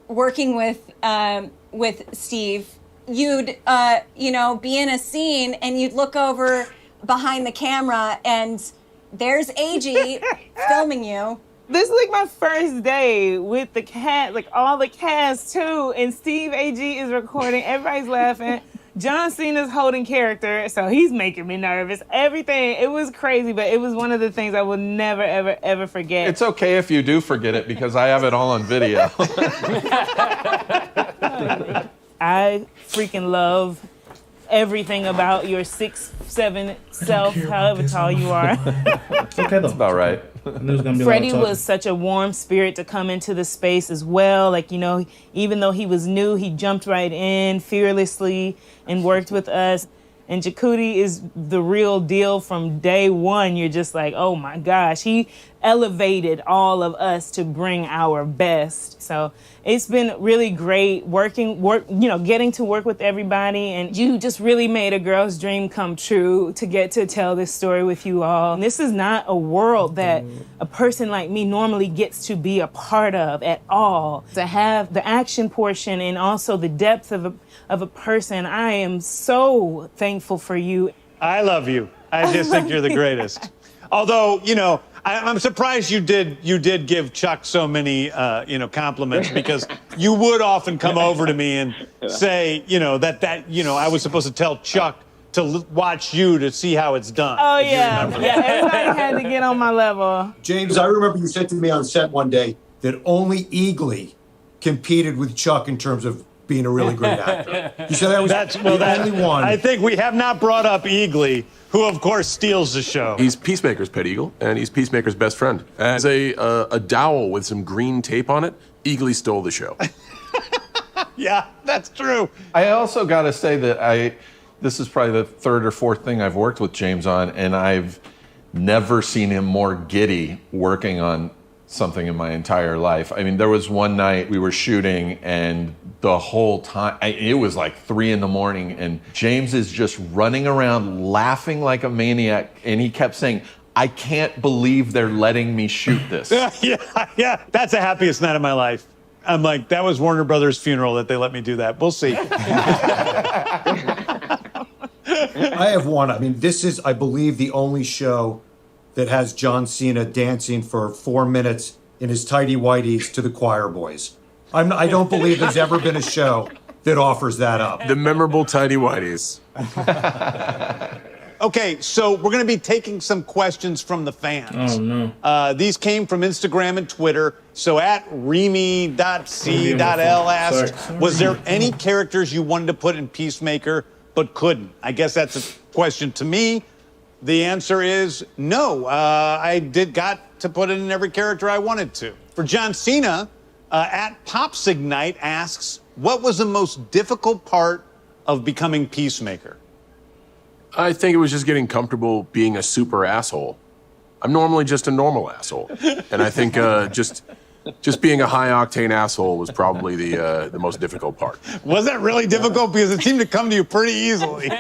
working with Steve, you'd, be in a scene and you'd look over behind the camera and there's AG filming you. This is like my first day with the cast, like all the cast too, and Steve AG is recording, everybody's laughing. John Cena's holding character, so he's making me nervous. Everything, it was crazy, but it was one of the things I will never, ever, ever forget. It's okay if you do forget it because I have it all on video. I freaking love everything about your 6'7" self, however tall you are. Okay, that's about right. Freddie was such a warm spirit to come into the space as well. Like, even though he was new, he jumped right in fearlessly and worked with us. And Jacuti is the real deal from day one. You're just like, oh my gosh, he elevated all of us to bring our best. So it's been really great getting to work with everybody. And you just really made a girl's dream come true to get to tell this story with you all. And this is not a world that a person like me normally gets to be a part of at all. To have the action portion and also the depth of a person, I am so thankful for you. I love you. I just think you're the greatest. Although, I'm surprised you did give Chuck so many, compliments because you would often come over to me and say, I was supposed to tell Chuck to watch you to see how it's done. Oh, yeah. Everybody had to get on my level. James, I remember you said to me on set one day that only Eagly competed with Chuck in terms of being a really great actor. You said that was the only one. I think we have not brought up Eagly, who of course steals the show. He's Peacemaker's pet eagle, and he's Peacemaker's best friend. As a dowel with some green tape on it, Eagly stole the show. Yeah, that's true. I also got to say that this is probably the third or fourth thing I've worked with James on, and I've never seen him more giddy working on something in my entire life. I mean, there was one night we were shooting and the whole time, it was like 3 a.m, and James is just running around laughing like a maniac, and he kept saying, I can't believe they're letting me shoot this. Yeah, that's the happiest night of my life. I'm like, that was Warner Brothers' funeral that they let me do that. We'll see. I have one. I mean, this is, I believe, the only show that has John Cena dancing for 4 minutes in his tighty whities to the choir boys. I don't believe there's ever been a show that offers that up. The memorable tighty whities. Okay, so we're going to be taking some questions from the fans. Oh, no. These came from Instagram and Twitter. So at Remy.c.l asked, was there any characters you wanted to put in Peacemaker but couldn't? I guess that's a question to me. The answer is no. I got to put it in every character I wanted to. For John Cena, at Popsignite asks, what was the most difficult part of becoming Peacemaker? I think it was just getting comfortable being a super asshole. I'm normally just a normal asshole. And I think just being a high-octane asshole was probably the most difficult part. Was that really difficult? Because it seemed to come to you pretty easily.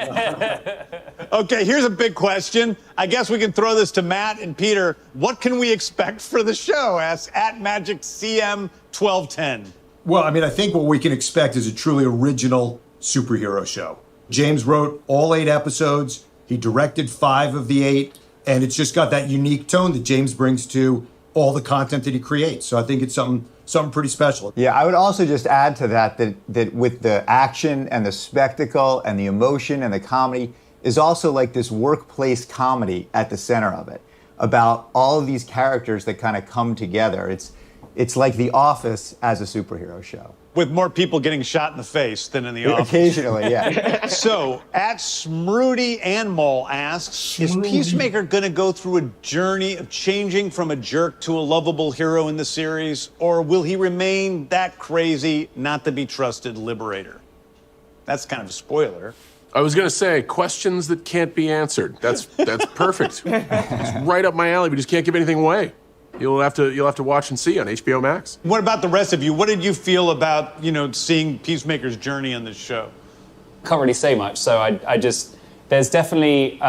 Okay, here's a big question. I guess we can throw this to Matt and Peter. What can we expect for the show? Asks at MagicCM1210. Well, I mean, I think what we can expect is a truly original superhero show. James wrote all 8 episodes. He directed 5 of the 8. And it's just got that unique tone that James brings to all the content that he creates. So I think it's something pretty special. Yeah, I would also just add to that with the action and the spectacle and the emotion and the comedy is also like this workplace comedy at the center of it, about all of these characters that kind of come together. It's like The Office as a superhero show. With more people getting shot in the face than in The Office. Occasionally, yeah. So, at Smrooty Anmol asks, is Peacemaker going to go through a journey of changing from a jerk to a lovable hero in the series, or will he remain that crazy, not to be trusted liberator? That's kind of a spoiler. I was going to say, questions that can't be answered. That's perfect. It's right up my alley. We just can't give anything away. You'll have to watch and see on HBO Max. What about the rest of you? What did you feel about, seeing Peacemaker's journey on this show? Can't really say much. So there's definitely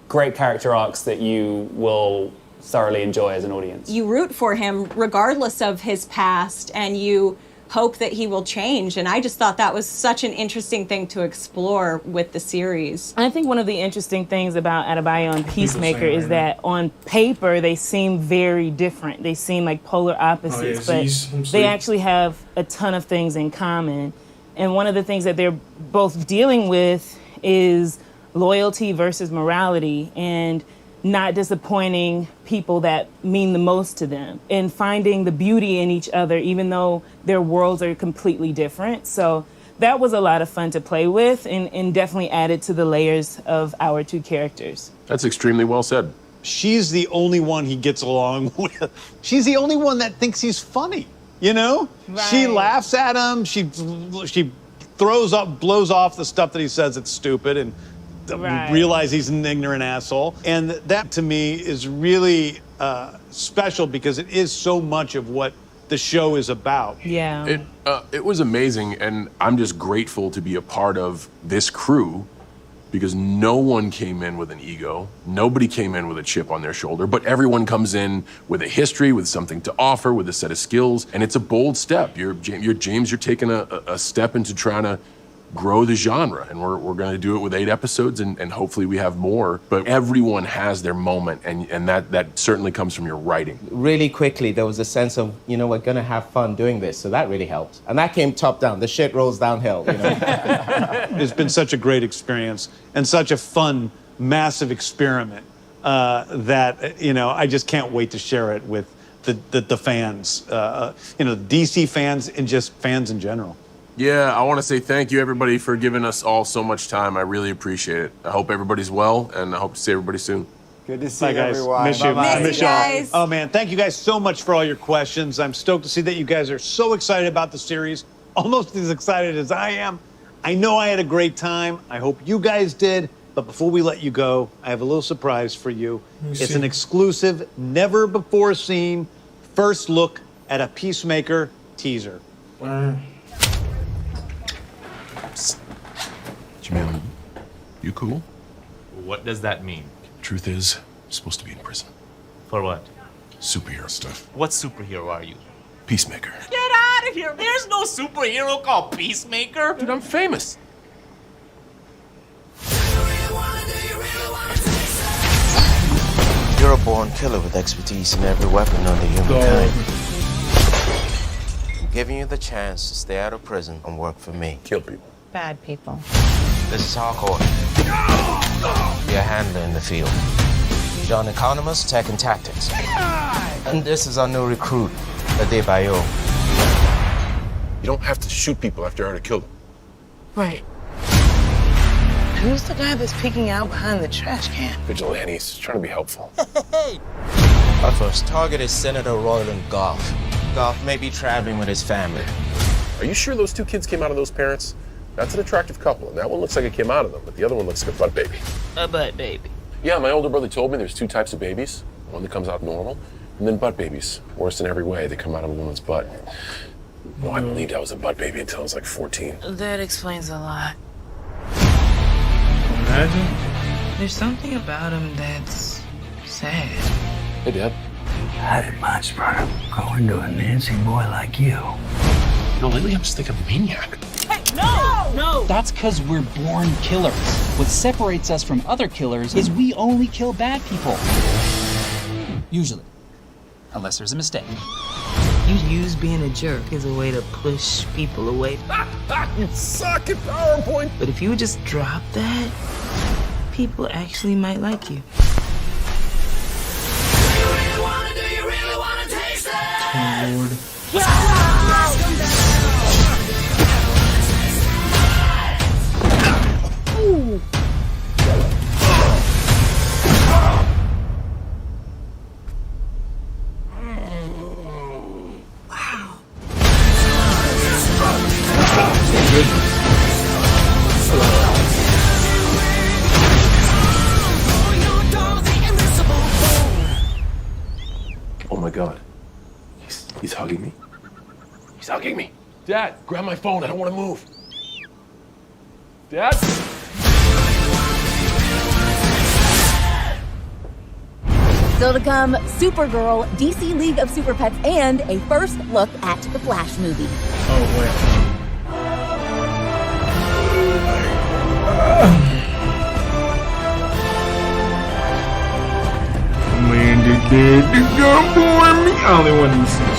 great character arcs that you will thoroughly enjoy as an audience. You root for him regardless of his past, and you hope that he will change. And I just thought that was such an interesting thing to explore with the series. I think one of the interesting things about Adebayo and Peacemaker is that on paper they seem very different. They seem like polar opposites, but they actually have a ton of things in common. And one of the things that they're both dealing with is loyalty versus morality, and not disappointing people that mean the most to them, and finding the beauty in each other, even though their worlds are completely different. So that was a lot of fun to play with, and definitely added to the layers of our two characters. That's extremely well said. She's the only one he gets along with. She's the only one that thinks he's funny, you know? Right. She laughs at him, she blows off the stuff that he says that's stupid, and realize he's an ignorant asshole. And that to me is really special because it is so much of what the show is about. Yeah. It was amazing, and I'm just grateful to be a part of this crew because no one came in with an ego. Nobody came in with a chip on their shoulder, but everyone comes in with a history, with something to offer, with a set of skills, and it's a bold step. You're James, you're taking a step into trying to grow the genre, and we're going to do it with 8 episodes, and hopefully we have more. But everyone has their moment, and that certainly comes from your writing. Really quickly, there was a sense of, you know, we're going to have fun doing this, so that really helped. And that came top down. The shit rolls downhill, you know. It's been such a great experience and such a fun, massive experiment that, you know, I just can't wait to share it with the fans, you know, DC fans and just fans in general. Yeah, I want to say thank you, everybody, for giving us all so much time. I really appreciate it. I hope everybody's well, and I hope to see everybody soon. Good to see Bye, guys. everyone. Miss you. Bye-bye. Miss you all. Oh, man, thank you guys so much for all your questions. I'm stoked to see that you guys are so excited about the series, almost as excited as I am. I know I had a great time. I hope you guys did. But before we let you go, I have a little surprise for you. It's an exclusive, never-before-seen first look at a Peacemaker teaser. Jamil, you cool? What does that mean? Truth is, you're supposed to be in prison. For what? Superhero stuff. What superhero are you? Peacemaker. Get out of here! There's no superhero called Peacemaker! Dude, I'm famous. You're a born killer with expertise in every weapon under humankind. I'm giving you the chance to stay out of prison and work for me. Kill people. Bad people. This is Harcourt. Be a handler in the field. John Economist, Tech and Tactics. And this is our new recruit, Adebayo. You don't have to shoot people after you already killed them. Right. Who's the guy that's peeking out behind the trash can? Vigilantes, trying to be helpful. Our first target is Senator Royland Goff. Goff may be traveling with his family. Are you sure those 2 kids came out of those parents? That's an attractive couple, and that one looks like it came out of them, but the other one looks like a butt baby. A butt baby. Yeah, my older brother told me there's 2 types of babies. One that comes out normal, and then butt babies. Worse in every way, they come out of a woman's butt. Well, I believed I was a butt baby until I was like 14. That explains a lot. Imagine. There's something about him that's sad. Hey, Dad. I didn't mind sperm going to a Nancy boy like you. You know, lately I'm just thinking maniac. Hey, no! No! That's because we're born killers. What separates us from other killers is we only kill bad people. Usually. Unless there's a mistake. You use being a jerk as a way to push people away. You suck at PowerPoint! But if you would just drop that, people actually might like you. Ooh. Oh my God. He's hugging me. He's hugging me. Dad, grab my phone. I don't want to move. Dad? Still to come, Supergirl, DC League of Super Pets, and a first look at the Flash movie. Oh, wait. Man, this girl boring me. I only want to see.